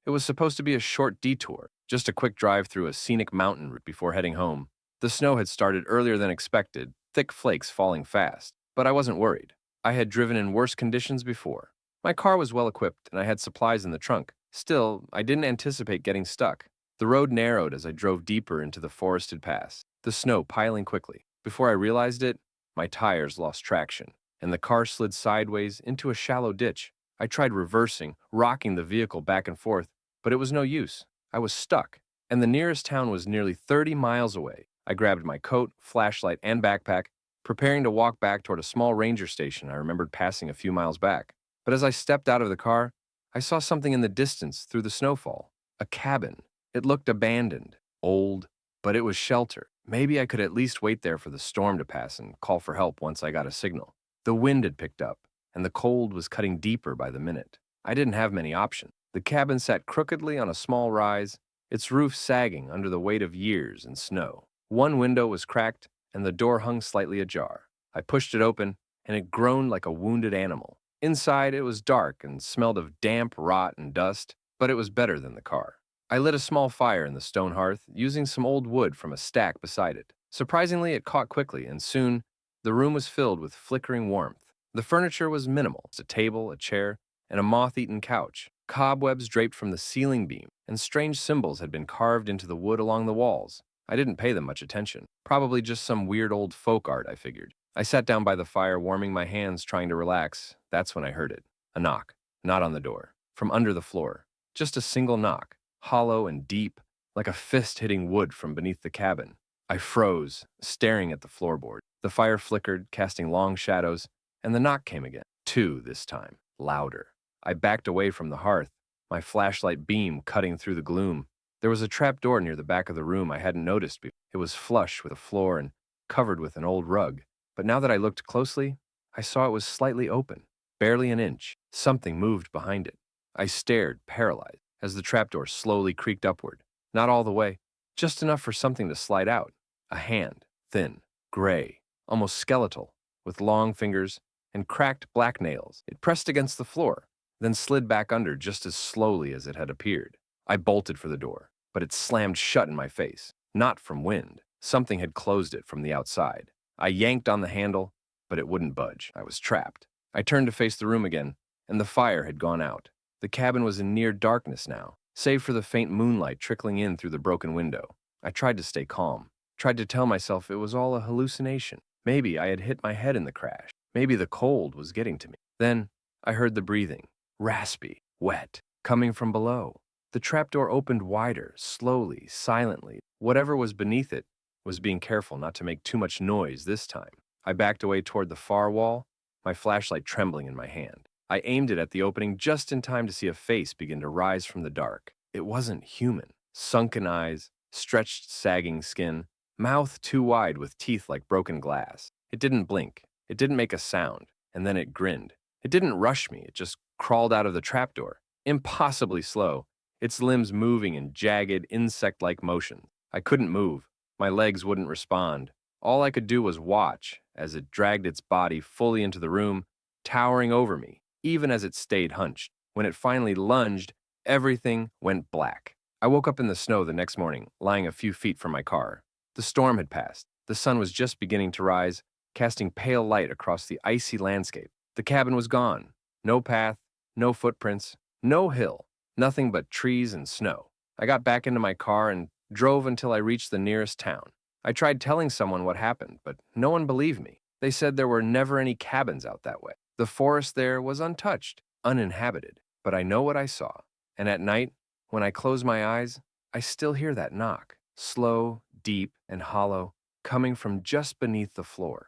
Speaker 1: It was supposed to be a short detour, just a quick drive through a scenic mountain route before heading home. The snow had started earlier than expected, thick flakes falling fast, but I wasn't worried. I had driven in worse conditions before. My car was well equipped, and I had supplies in the trunk. Still, I didn't anticipate getting stuck. The road narrowed as I drove deeper into the forested pass, the snow piling quickly. Before I realized it, my tires lost traction, and the car slid sideways into a shallow ditch. I tried reversing, rocking the vehicle back and forth, but it was no use. I was stuck, and the nearest town was nearly 30 miles away. I grabbed my coat, flashlight, and backpack, preparing to walk back toward a small ranger station I remembered passing a few miles back. But as I stepped out of the car, I saw something in the distance through the snowfall. A cabin. It looked abandoned, old, but it was shelter. Maybe I could at least wait there for the storm to pass and call for help once I got a signal. The wind had picked up, and the cold was cutting deeper by the minute. I didn't have many options. The cabin sat crookedly on a small rise, its roof sagging under the weight of years and snow. One window was cracked, and the door hung slightly ajar. I pushed it open, and it groaned like a wounded animal. Inside, it was dark and smelled of damp, rot, and dust, but it was better than the car. I lit a small fire in the stone hearth, using some old wood from a stack beside it. Surprisingly, it caught quickly, and soon, the room was filled with flickering warmth. The furniture was minimal, a table, a chair, and a moth-eaten couch. Cobwebs draped from the ceiling beam, and strange symbols had been carved into the wood along the walls. I didn't pay them much attention. Probably just some weird old folk art, I figured. I sat down by the fire, warming my hands, trying to relax. That's when I heard it. A knock. Not on the door. From under the floor. Just a single knock. Hollow and deep, like a fist hitting wood from beneath the cabin. I froze, staring at the floorboard. The fire flickered, casting long shadows, and the knock came again. Two this time. Louder. I backed away from the hearth, my flashlight beam cutting through the gloom. There was a trap door near the back of the room I hadn't noticed before. It was flush with the floor and covered with an old rug. But now that I looked closely, I saw it was slightly open, barely an inch. Something moved behind it. I stared, paralyzed, as the trapdoor slowly creaked upward. Not all the way, just enough for something to slide out. A hand, thin, gray, almost skeletal, with long fingers and cracked black nails. It pressed against the floor, then slid back under just as slowly as it had appeared. I bolted for the door, but it slammed shut in my face. Not from wind. Something had closed it from the outside. I yanked on the handle, but it wouldn't budge. I was trapped. I turned to face the room again, and the fire had gone out. The cabin was in near darkness now, save for the faint moonlight trickling in through the broken window. I tried to stay calm, tried to tell myself it was all a hallucination. Maybe I had hit my head in the crash. Maybe the cold was getting to me. Then I heard the breathing, raspy, wet, coming from below. The trapdoor opened wider, slowly, silently. Whatever was beneath it was being careful not to make too much noise this time. I backed away toward the far wall, my flashlight trembling in my hand. I aimed it at the opening just in time to see a face begin to rise from the dark. It wasn't human. Sunken eyes, stretched, sagging skin, mouth too wide with teeth like broken glass. It didn't blink. It didn't make a sound. And then it grinned. It didn't rush me. It just crawled out of the trapdoor, impossibly slow, its limbs moving in jagged, insect-like motion. I couldn't move. My legs wouldn't respond. All I could do was watch as it dragged its body fully into the room, towering over me, even as it stayed hunched. When it finally lunged, everything went black. I woke up in the snow the next morning, lying a few feet from my car. The storm had passed. The sun was just beginning to rise, casting pale light across the icy landscape. The cabin was gone. No path, no footprints, no hill, nothing but trees and snow. I got back into my car and drove until I reached the nearest town. I tried telling someone what happened, but no one believed me. They said there were never any cabins out that way. The forest there was untouched, uninhabited. But I know what I saw. And at night, when I close my eyes, I still hear that knock, slow, deep, and hollow, coming from just beneath the floor.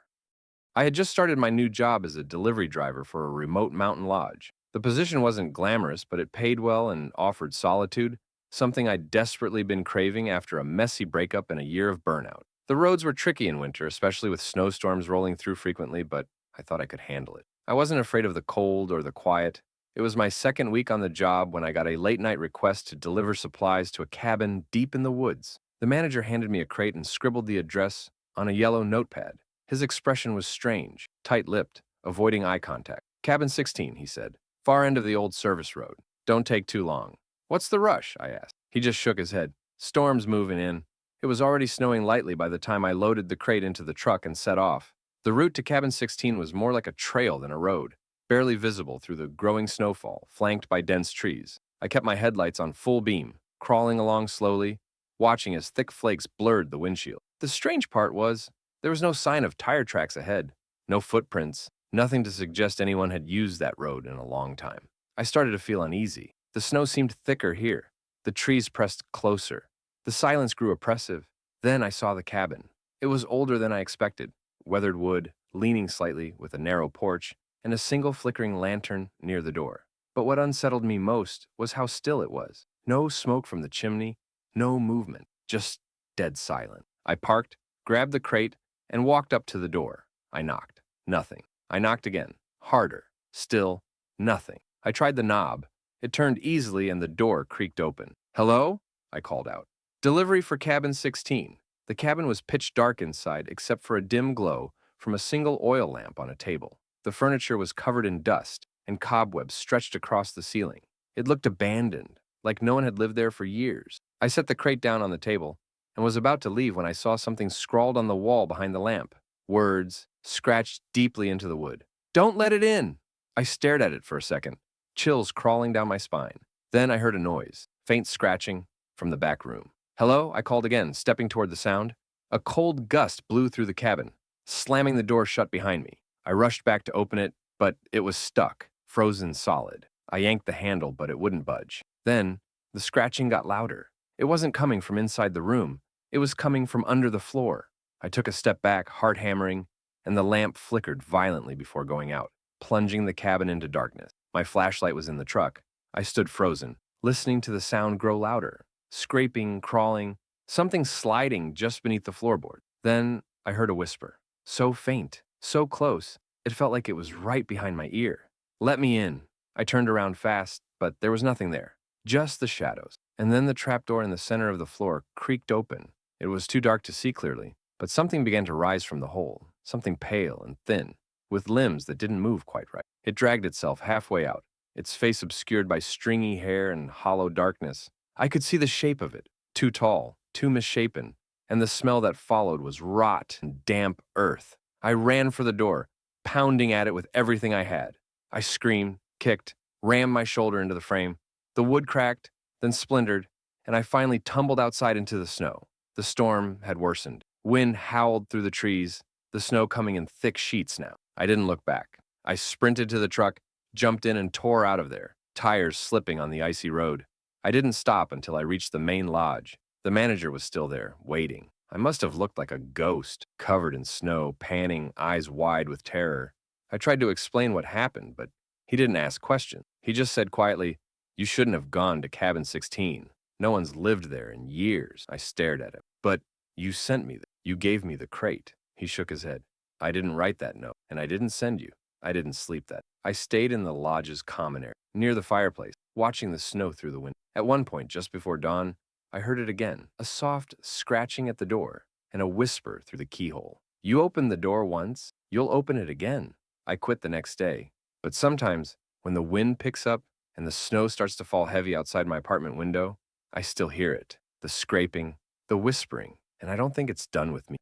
Speaker 1: I had just started my new job as a delivery driver for a remote mountain lodge. The position wasn't glamorous, but it paid well and offered solitude, something I'd desperately been craving after a messy breakup and a year of burnout. The roads were tricky in winter, especially with snowstorms rolling through frequently, but I thought I could handle it. I wasn't afraid of the cold or the quiet. It was my second week on the job when I got a late-night request to deliver supplies to a cabin deep in the woods. The manager handed me a crate and scribbled the address on a yellow notepad. His expression was strange, tight-lipped, avoiding eye contact. Cabin 16, he said. Far end of the old service road. Don't take too long. What's the rush? I asked. He just shook his head. Storm's moving in. It was already snowing lightly by the time I loaded the crate into the truck and set off. The route to Cabin 16 was more like a trail than a road, barely visible through the growing snowfall, flanked by dense trees. I kept my headlights on full beam, crawling along slowly, watching as thick flakes blurred the windshield. The strange part was, there was no sign of tire tracks ahead, no footprints, nothing to suggest anyone had used that road in a long time. I started to feel uneasy. The snow seemed thicker here. The trees pressed closer. The silence grew oppressive. Then I saw the cabin. It was older than I expected. Weathered wood, leaning slightly with a narrow porch, and a single flickering lantern near the door. But what unsettled me most was how still it was. No smoke from the chimney, no movement, just dead silent. I parked, grabbed the crate, and walked up to the door. I knocked. Nothing. I knocked again. Harder. Still, nothing. I tried the knob. It turned easily and the door creaked open. "Hello?" I called out. "Delivery for cabin 16. The cabin was pitch dark inside except for a dim glow from a single oil lamp on a table. The furniture was covered in dust, and cobwebs stretched across the ceiling. It looked abandoned, like no one had lived there for years. I set the crate down on the table and was about to leave when I saw something scrawled on the wall behind the lamp. Words, scratched deeply into the wood. "Don't let it in!" I stared at it for a second, chills crawling down my spine. Then I heard a noise, faint scratching, from the back room. "Hello?" I called again, stepping toward the sound. A cold gust blew through the cabin, slamming the door shut behind me. I rushed back to open it, but it was stuck, frozen solid. I yanked the handle, but it wouldn't budge. Then, the scratching got louder. It wasn't coming from inside the room. It was coming from under the floor. I took a step back, heart hammering, and the lamp flickered violently before going out, plunging the cabin into darkness. My flashlight was in the truck. I stood frozen, listening to the sound grow louder. Scraping, crawling, something sliding just beneath the floorboard. Then I heard a whisper. So faint, so close, it felt like it was right behind my ear. "Let me in." I turned around fast, but there was nothing there. Just the shadows. And then the trapdoor in the center of the floor creaked open. It was too dark to see clearly, but something began to rise from the hole, something pale and thin, with limbs that didn't move quite right. It dragged itself halfway out, its face obscured by stringy hair and hollow darkness. I could see the shape of it, too tall, too misshapen, and the smell that followed was rot and damp earth. I ran for the door, pounding at it with everything I had. I screamed, kicked, rammed my shoulder into the frame. The wood cracked, then splintered, and I finally tumbled outside into the snow. The storm had worsened. Wind howled through the trees, the snow coming in thick sheets now. I didn't look back. I sprinted to the truck, jumped in, and tore out of there, tires slipping on the icy road. I didn't stop until I reached the main lodge. The manager was still there, waiting. I must have looked like a ghost, covered in snow, panting, eyes wide with terror. I tried to explain what happened, but he didn't ask questions. He just said quietly, "You shouldn't have gone to cabin 16. No one's lived there in years." I stared at him. "But you sent me you gave me the crate." He shook his head. "I didn't write that note, and I didn't send you. I didn't sleep that." I stayed in the lodge's common area, near the fireplace, watching the snow through the window. At one point, just before dawn, I heard it again, a soft scratching at the door, and a whisper through the keyhole. "You opened the door once, you'll open it again." I quit the next day. But sometimes, when the wind picks up and the snow starts to fall heavy outside my apartment window, I still hear it, the scraping, the whispering, and I don't think it's done with me.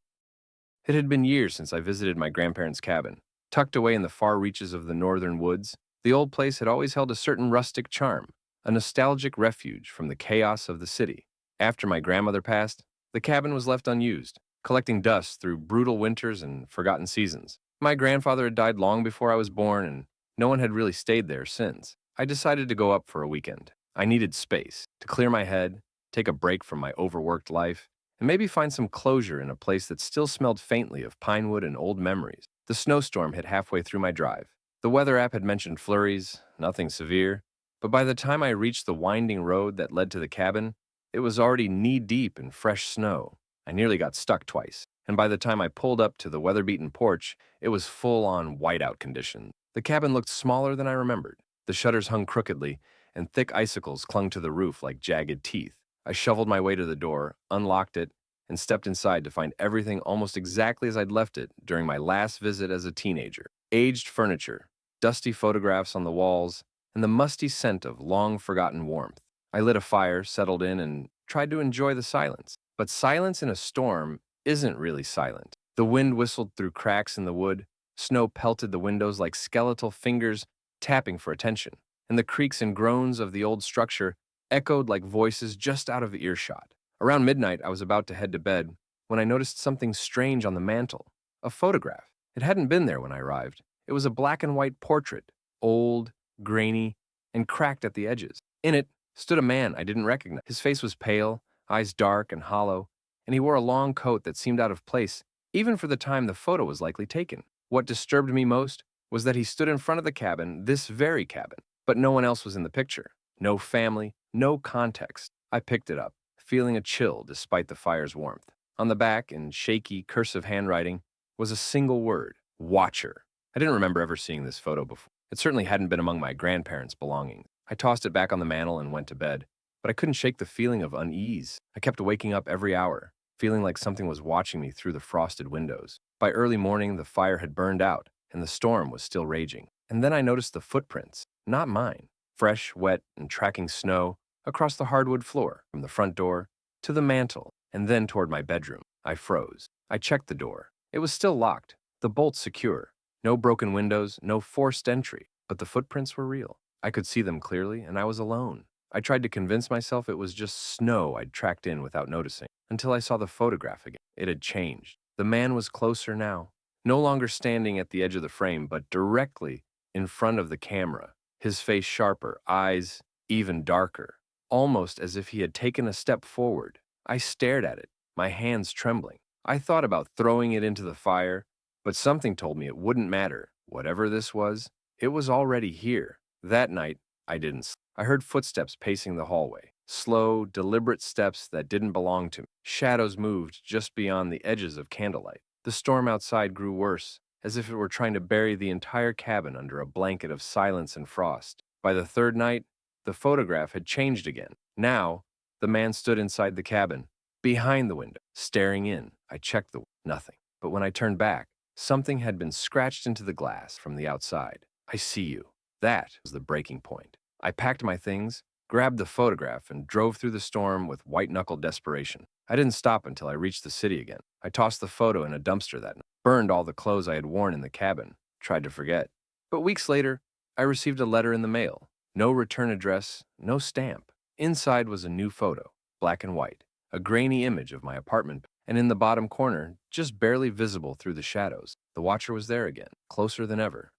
Speaker 1: It had been years since I visited my grandparents' cabin. Tucked away in the far reaches of the northern woods, the old place had always held a certain rustic charm, a nostalgic refuge from the chaos of the city. After my grandmother passed, the cabin was left unused, collecting dust through brutal winters and forgotten seasons. My grandfather had died long before I was born, and no one had really stayed there since. I decided to go up for a weekend. I needed space to clear my head, take a break from my overworked life, and maybe find some closure in a place that still smelled faintly of pine wood and old memories. The snowstorm hit halfway through my drive. The weather app had mentioned flurries, nothing severe, but by the time I reached the winding road that led to the cabin, it was already knee-deep in fresh snow. I nearly got stuck twice, and by the time I pulled up to the weather-beaten porch, it was full-on whiteout conditions. The cabin looked smaller than I remembered. The shutters hung crookedly, and thick icicles clung to the roof like jagged teeth. I shoveled my way to the door, unlocked it, and stepped inside to find everything almost exactly as I'd left it during my last visit as a teenager. Aged furniture, dusty photographs on the walls, and the musty scent of long-forgotten warmth. I lit a fire, settled in, and tried to enjoy the silence. But silence in a storm isn't really silent. The wind whistled through cracks in the wood, snow pelted the windows like skeletal fingers tapping for attention, and the creaks and groans of the old structure echoed like voices just out of earshot. Around midnight, I was about to head to bed when I noticed something strange on the mantel. A photograph. It hadn't been there when I arrived. It was a black and white portrait, old, grainy, and cracked at the edges. In it stood a man I didn't recognize. His face was pale, eyes dark and hollow, and he wore a long coat that seemed out of place, even for the time the photo was likely taken. What disturbed me most was that he stood in front of the cabin, this very cabin, but no one else was in the picture. No family, no context. I picked it up, feeling a chill despite the fire's warmth. On the back, in shaky, cursive handwriting, was a single word: Watcher. I didn't remember ever seeing this photo before. It certainly hadn't been among my grandparents' belongings. I tossed it back on the mantel and went to bed, but I couldn't shake the feeling of unease. I kept waking up every hour, feeling like something was watching me through the frosted windows. By early morning, the fire had burned out, and the storm was still raging. And then I noticed the footprints, not mine, fresh, wet, and tracking snow across the hardwood floor, from the front door to the mantel, and then toward my bedroom. I froze. I checked the door. It was still locked, the bolts secure. No broken windows, no forced entry, but the footprints were real. I could see them clearly, and I was alone. I tried to convince myself it was just snow I'd tracked in without noticing, until I saw the photograph again. It had changed. The man was closer now, no longer standing at the edge of the frame, but directly in front of the camera, his face sharper, eyes even darker, almost as if he had taken a step forward. I stared at it, my hands trembling. I thought about throwing it into the fire, but something told me it wouldn't matter. Whatever this was, it was already here. That night, I didn't sleep. I heard footsteps pacing the hallway, slow, deliberate steps that didn't belong to me. Shadows moved just beyond the edges of candlelight. The storm outside grew worse, as if it were trying to bury the entire cabin under a blanket of silence and frost. By the third night, the photograph had changed again. Now, the man stood inside the cabin, behind the window, staring in. I checked nothing. But when I turned back, something had been scratched into the glass from the outside. I see you. That was the breaking point. I packed my things, grabbed the photograph, and drove through the storm with white-knuckled desperation. I didn't stop until I reached the city again. I tossed the photo in a dumpster that night, burned all the clothes I had worn in the cabin, tried to forget. But weeks later, I received a letter in the mail. No return address, no stamp. Inside was a new photo, black and white, a grainy image of my apartment, and in the bottom corner, just barely visible through the shadows, the watcher was there again, closer than ever.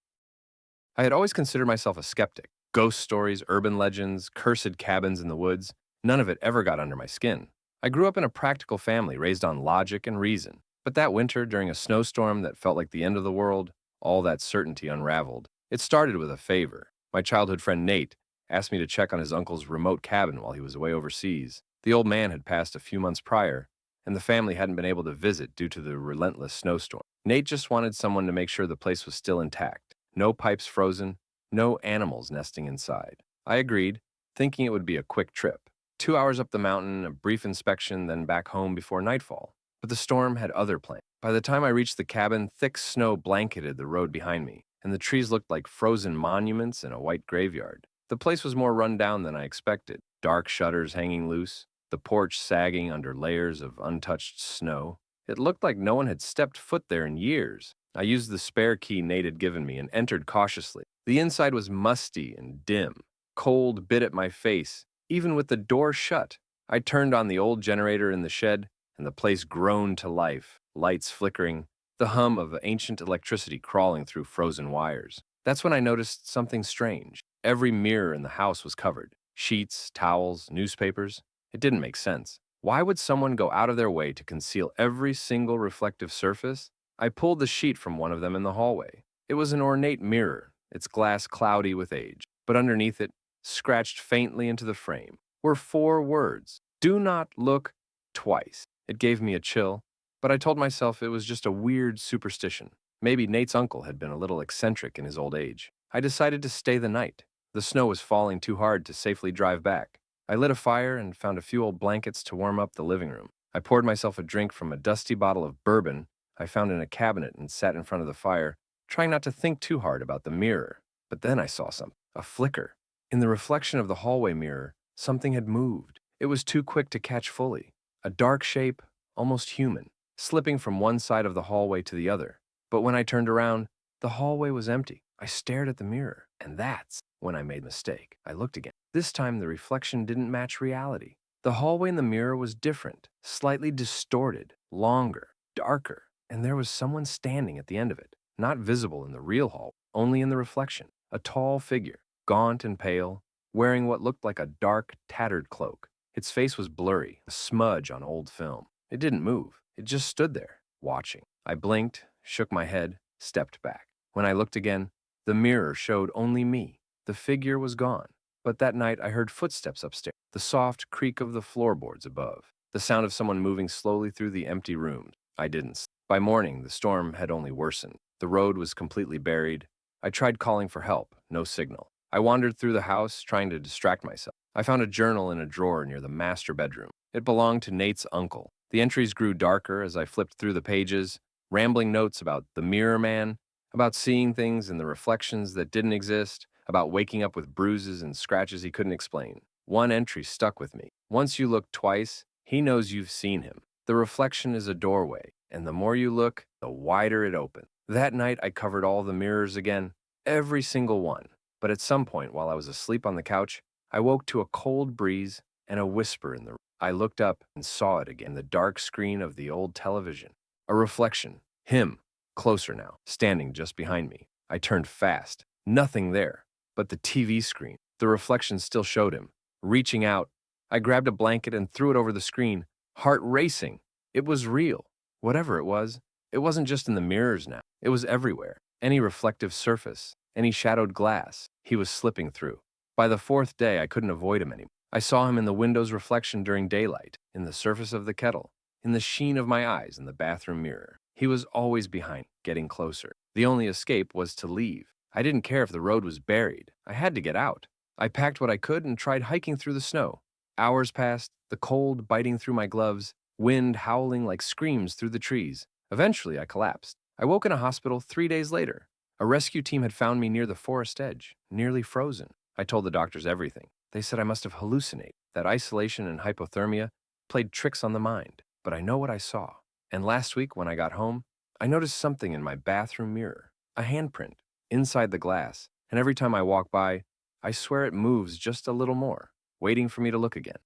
Speaker 1: I had always considered myself a skeptic. Ghost stories, urban legends, cursed cabins in the woods, none of it ever got under my skin. I grew up in a practical family raised on logic and reason. But that winter, during a snowstorm that felt like the end of the world, all that certainty unraveled. It started with a favor. My childhood friend Nate asked me to check on his uncle's remote cabin while he was away overseas. The old man had passed a few months prior, and the family hadn't been able to visit due to the relentless snowstorm. Nate just wanted someone to make sure the place was still intact. No pipes frozen, no animals nesting inside. I agreed, thinking it would be a quick trip. 2 hours up the mountain, a brief inspection, then back home before nightfall. But the storm had other plans. By the time I reached the cabin, thick snow blanketed the road behind me, and the trees looked like frozen monuments in a white graveyard. The place was more run down than I expected. Dark shutters hanging loose, the porch sagging under layers of untouched snow. It looked like no one had stepped foot there in years. I used the spare key Nate had given me and entered cautiously. The inside was musty and dim. Cold bit at my face, even with the door shut. I turned on the old generator in the shed, and the place groaned to life, lights flickering, the hum of ancient electricity crawling through frozen wires. That's when I noticed something strange. Every mirror in the house was covered. Sheets, towels, newspapers. It didn't make sense. Why would someone go out of their way to conceal every single reflective surface? I pulled the sheet from one of them in the hallway. It was an ornate mirror, its glass cloudy with age, but underneath it, scratched faintly into the frame, were 4 words: "Do not look twice." It gave me a chill, but I told myself it was just a weird superstition. Maybe Nate's uncle had been a little eccentric in his old age. I decided to stay the night. The snow was falling too hard to safely drive back. I lit a fire and found a few old blankets to warm up the living room. I poured myself a drink from a dusty bottle of bourbon I found in a cabinet and sat in front of the fire, trying not to think too hard about the mirror. But then I saw something, a flicker. In the reflection of the hallway mirror, something had moved. It was too quick to catch fully. A dark shape, almost human, slipping from one side of the hallway to the other. But when I turned around, the hallway was empty. I stared at the mirror, and that's when I made a mistake. I looked again. This time, the reflection didn't match reality. The hallway in the mirror was different, slightly distorted, longer, darker, and there was someone standing at the end of it, not visible in the real hall, only in the reflection. A tall figure, gaunt and pale, wearing what looked like a dark, tattered cloak. Its face was blurry, a smudge on old film. It didn't move. It just stood there, watching. I blinked, shook my head, stepped back. When I looked again, the mirror showed only me. The figure was gone. But that night I heard footsteps upstairs, the soft creak of the floorboards above, the sound of someone moving slowly through the empty rooms. I didn't. By morning, the storm had only worsened. The road was completely buried. I tried calling for help, no signal. I wandered through the house, trying to distract myself. I found a journal in a drawer near the master bedroom. It belonged to Nate's uncle. The entries grew darker as I flipped through the pages, rambling notes about the mirror man, about seeing things in the reflections that didn't exist, about waking up with bruises and scratches he couldn't explain. One entry stuck with me. Once you look twice, he knows you've seen him. The reflection is a doorway, and the more you look, the wider it opens. That night, I covered all the mirrors again, every single one. But at some point, while I was asleep on the couch, I woke to a cold breeze and a whisper in the room. I looked up and saw it again, the dark screen of the old television. A reflection. Him, closer now, standing just behind me. I turned fast. Nothing there, but the TV screen. The reflection still showed him. Reaching out, I grabbed a blanket and threw it over the screen, heart racing. It was real. Whatever it wasn't just in the mirrors now. It was everywhere. Any reflective surface, any shadowed glass, he was slipping through. By the fourth day, I couldn't avoid him anymore. I saw him in the window's reflection during daylight, in the surface of the kettle, in the sheen of my eyes in the bathroom mirror. He was always behind, getting closer. The only escape was to leave. I didn't care if the road was buried. I had to get out. I packed what I could and tried hiking through the snow. Hours passed, the cold biting through my gloves, wind howling like screams through the trees. Eventually, I collapsed. I woke in a hospital 3 days later. A rescue team had found me near the forest edge, nearly frozen. I told the doctors everything. They said I must have hallucinated, that isolation and hypothermia played tricks on the mind. But I know what I saw. And last week, when I got home, I noticed something in my bathroom mirror, a handprint, inside the glass. And every time I walk by, I swear it moves just a little more, waiting for me to look again.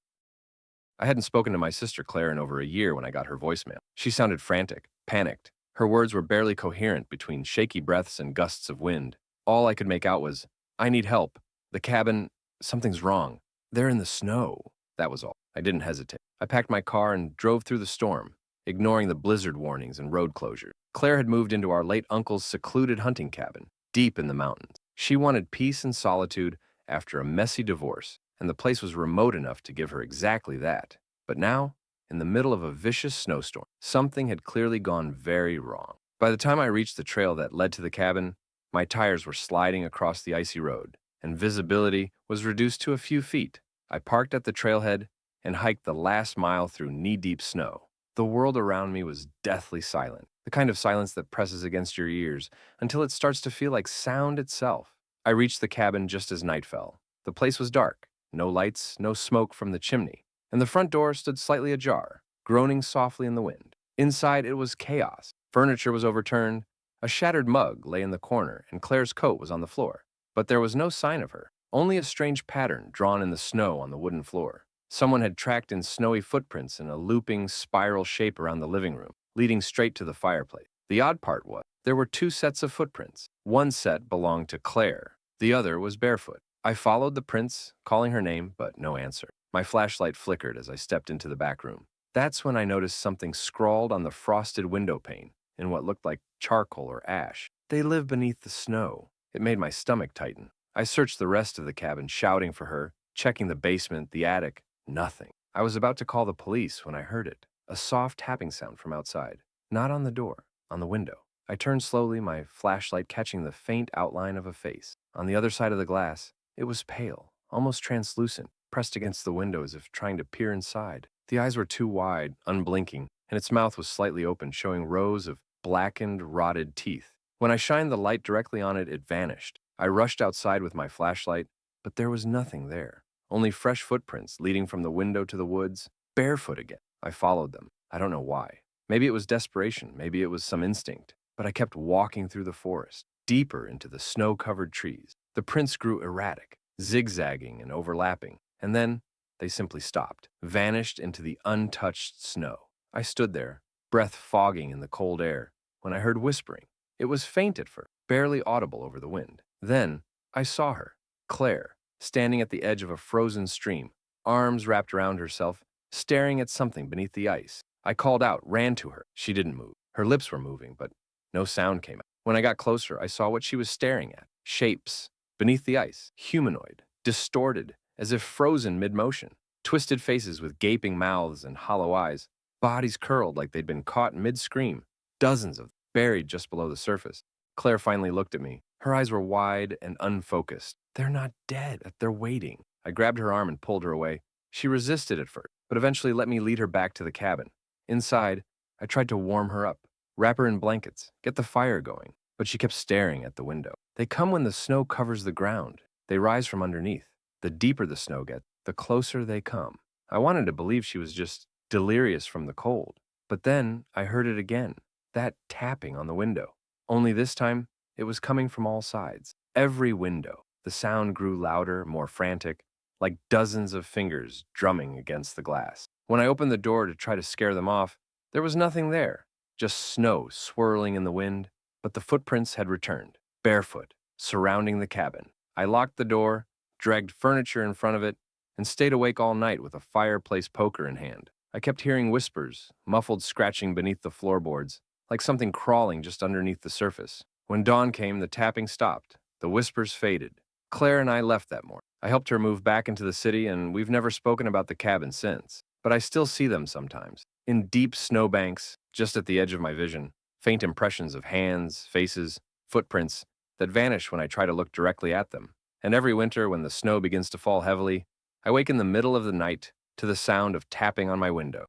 Speaker 1: I hadn't spoken to my sister Claire in over a year when I got her voicemail. She sounded frantic, panicked. Her words were barely coherent between shaky breaths and gusts of wind. All I could make out was, "I need help. The cabin, something's wrong. They're in the snow." That was all. I didn't hesitate. I packed my car and drove through the storm, ignoring the blizzard warnings and road closures. Claire had moved into our late uncle's secluded hunting cabin, deep in the mountains. She wanted peace and solitude after a messy divorce, and the place was remote enough to give her exactly that. But now, in the middle of a vicious snowstorm, something had clearly gone very wrong. By the time I reached the trail that led to the cabin, my tires were sliding across the icy road, and visibility was reduced to a few feet. I parked at the trailhead and hiked the last mile through knee-deep snow. The world around me was deathly silent, the kind of silence that presses against your ears until it starts to feel like sound itself. I reached the cabin just as night fell. The place was dark, no lights, no smoke from the chimney, and the front door stood slightly ajar, groaning softly in the wind. Inside, it was chaos. Furniture was overturned, a shattered mug lay in the corner, and Claire's coat was on the floor. But there was no sign of her, only a strange pattern drawn in the snow on the wooden floor. Someone had tracked in snowy footprints in a looping, spiral shape around the living room, leading straight to the fireplace. The odd part was, there were two sets of footprints. One set belonged to Claire. The other was barefoot. I followed the prints, calling her name, but no answer. My flashlight flickered as I stepped into the back room. That's when I noticed something scrawled on the frosted window pane in what looked like charcoal or ash. "They live beneath the snow." It made my stomach tighten. I searched the rest of the cabin, shouting for her, checking the basement, the attic. Nothing. I was about to call the police when I heard it. A soft tapping sound from outside. Not on the door, on the window. I turned slowly, my flashlight catching the faint outline of a face. On the other side of the glass, it was pale, almost translucent, pressed against the window as if trying to peer inside. The eyes were too wide, unblinking, and its mouth was slightly open, showing rows of blackened, rotted teeth. When I shined the light directly on it, it vanished. I rushed outside with my flashlight, but there was nothing there. Only fresh footprints leading from the window to the woods, barefoot again. I followed them. I don't know why. Maybe it was desperation, maybe it was some instinct. But I kept walking through the forest, deeper into the snow-covered trees. The prints grew erratic, zigzagging and overlapping, and then they simply stopped, vanished into the untouched snow. I stood there, breath fogging in the cold air, when I heard whispering. It was faint at first, barely audible over the wind. Then I saw her, Claire, standing at the edge of a frozen stream, arms wrapped around herself, staring at something beneath the ice. I called out, ran to her. She didn't move. Her lips were moving, but no sound came out. When I got closer, I saw what she was staring at. Shapes. Beneath the ice. Humanoid. Distorted. As if frozen mid-motion. Twisted faces with gaping mouths and hollow eyes. Bodies curled like they'd been caught mid-scream. Dozens of them, buried just below the surface. Claire finally looked at me. Her eyes were wide and unfocused. They're not dead. They're waiting. I grabbed her arm and pulled her away. She resisted at first, but eventually let me lead her back to the cabin. Inside, I tried to warm her up, wrap her in blankets, get the fire going, but she kept staring at the window. They come when the snow covers the ground. They rise from underneath. The deeper the snow gets, the closer they come. I wanted to believe she was just delirious from the cold, but then I heard it again, that tapping on the window. Only this time, it was coming from all sides. Every window. The sound grew louder, more frantic, like dozens of fingers drumming against the glass. When I opened the door to try to scare them off, there was nothing there, just snow swirling in the wind, but the footprints had returned, barefoot, surrounding the cabin. I locked the door, dragged furniture in front of it, and stayed awake all night with a fireplace poker in hand. I kept hearing whispers, muffled scratching beneath the floorboards, like something crawling just underneath the surface. When dawn came, the tapping stopped. The whispers faded. Claire and I left that morning. I helped her move back into the city, and we've never spoken about the cabin since. But I still see them sometimes. In deep snowbanks, just at the edge of my vision, faint impressions of hands, faces, footprints that vanish when I try to look directly at them. And every winter, when the snow begins to fall heavily, I wake in the middle of the night to the sound of tapping on my window.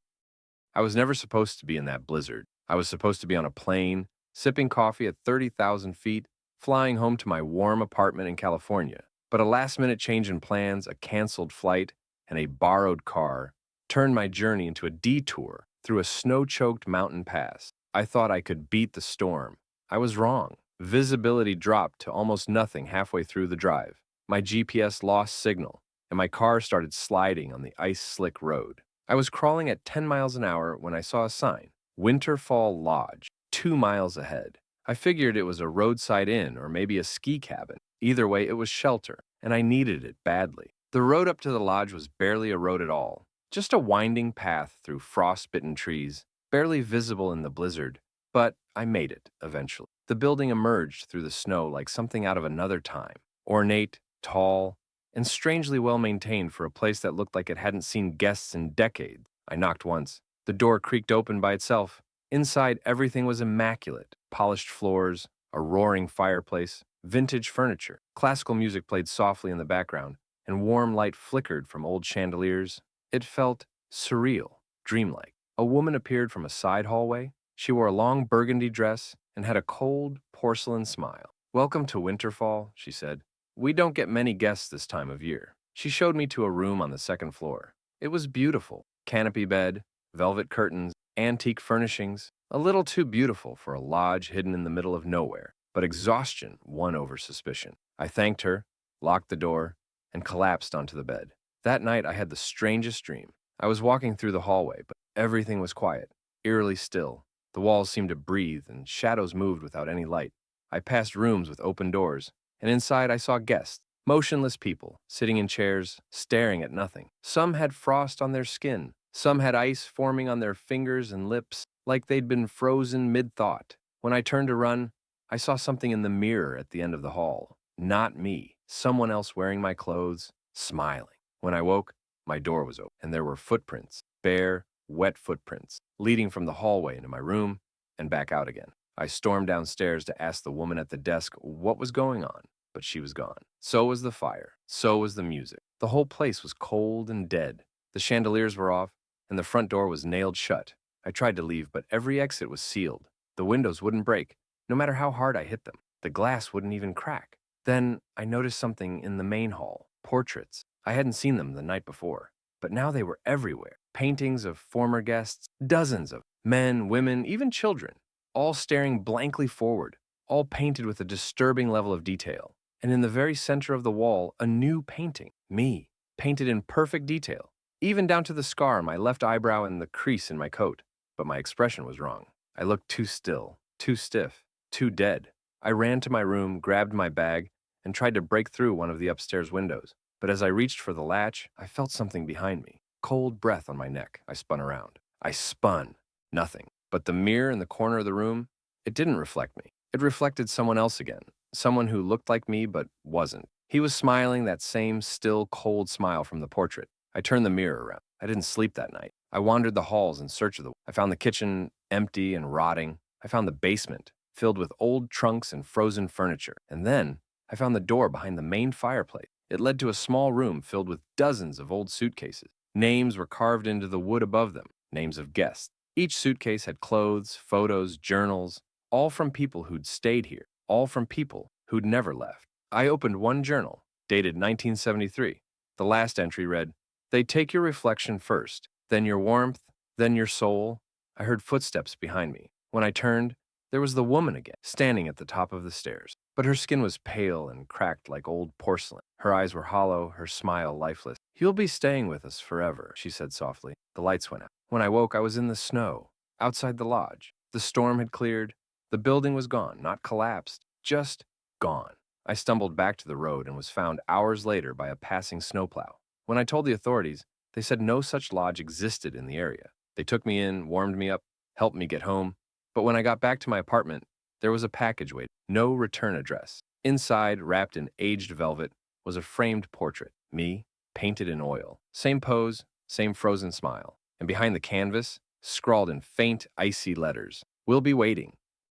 Speaker 1: I was never supposed to be in that blizzard. I was supposed to be on a plane, sipping coffee at 30,000 feet, flying home to my warm apartment in California. But a last-minute change in plans, a canceled flight, and a borrowed car turned my journey into a detour through a snow-choked mountain pass. I thought I could beat the storm. I was wrong. Visibility dropped to almost nothing halfway through the drive. My GPS lost signal, and my car started sliding on the ice-slick road. I was crawling at 10 miles an hour when I saw a sign, Winterfall Lodge, 2 miles ahead. I figured it was a roadside inn or maybe a ski cabin. Either way, it was shelter, and I needed it badly. The road up to the lodge was barely a road at all, just a winding path through frost-bitten trees, barely visible in the blizzard, but I made it eventually. The building emerged through the snow like something out of another time, ornate, tall, and strangely well-maintained for a place that looked like it hadn't seen guests in decades. I knocked once. The door creaked open by itself. Inside, everything was immaculate. Polished floors, a roaring fireplace, vintage furniture. Classical music played softly in the background, and warm light flickered from old chandeliers. It felt surreal, dreamlike. A woman appeared from a side hallway. She wore a long burgundy dress and had a cold, porcelain smile. "Welcome to Winterfall," she said. "We don't get many guests this time of year." She showed me to a room on the second floor. It was beautiful. Canopy bed, velvet curtains, antique furnishings. A little too beautiful for a lodge hidden in the middle of nowhere. But exhaustion won over suspicion. I thanked her, locked the door, and collapsed onto the bed. That night, I had the strangest dream. I was walking through the hallway, but everything was quiet, eerily still. The walls seemed to breathe, and shadows moved without any light. I passed rooms with open doors, and inside I saw guests, motionless people, sitting in chairs, staring at nothing. Some had frost on their skin. Some had ice forming on their fingers and lips, like they'd been frozen mid-thought. When I turned to run, I saw something in the mirror at the end of the hall. Not me. Someone else wearing my clothes, smiling. When I woke, my door was open, and there were footprints, bare, wet footprints, leading from the hallway into my room and back out again. I stormed downstairs to ask the woman at the desk what was going on, but she was gone. So was the fire. So was the music. The whole place was cold and dead. The chandeliers were off, and the front door was nailed shut. I tried to leave, but every exit was sealed. The windows wouldn't break, no matter how hard I hit them. The glass wouldn't even crack. Then I noticed something in the main hall, portraits. I hadn't seen them the night before, but now they were everywhere. Paintings of former guests, dozens of men, women, even children, all staring blankly forward, all painted with a disturbing level of detail. And in the very center of the wall, a new painting, me, painted in perfect detail, even down to the scar on my left eyebrow and the crease in my coat. But my expression was wrong. I looked too still, too stiff, too dead. I ran to my room, grabbed my bag, and tried to break through one of the upstairs windows. But as I reached for the latch, I felt something behind me. Cold breath on my neck. I spun around. I spun. Nothing. But the mirror in the corner of the room, it didn't reflect me. It reflected someone else again. Someone who looked like me but wasn't. He was smiling, that same still, cold smile from the portrait. I turned the mirror around. I didn't sleep that night. I wandered the halls in search of I found the kitchen empty and rotting. I found the basement filled with old trunks and frozen furniture. And then I found the door behind the main fireplace. It led to a small room filled with dozens of old suitcases. Names were carved into the wood above them, names of guests. Each suitcase had clothes, photos, journals, all from people who'd stayed here, all from people who'd never left. I opened one journal, dated 1973. The last entry read, "They take your reflection first, then your warmth, then your soul." I heard footsteps behind me. When I turned, there was the woman again, standing at the top of the stairs. But her skin was pale and cracked like old porcelain. Her eyes were hollow, her smile lifeless. "You'll be staying with us forever," she said softly. The lights went out. When I woke, I was in the snow, outside the lodge. The storm had cleared. The building was gone, not collapsed, just gone. I stumbled back to the road and was found hours later by a passing snowplow. When I told the authorities, they said no such lodge existed in the area. They took me in, warmed me up, helped me get home. But when I got back to my apartment, there was a package waiting, no return address. Inside, wrapped in aged velvet, was a framed portrait, me, painted in oil. Same pose, same frozen smile. And behind the canvas, scrawled in faint, icy letters, "We'll be waiting."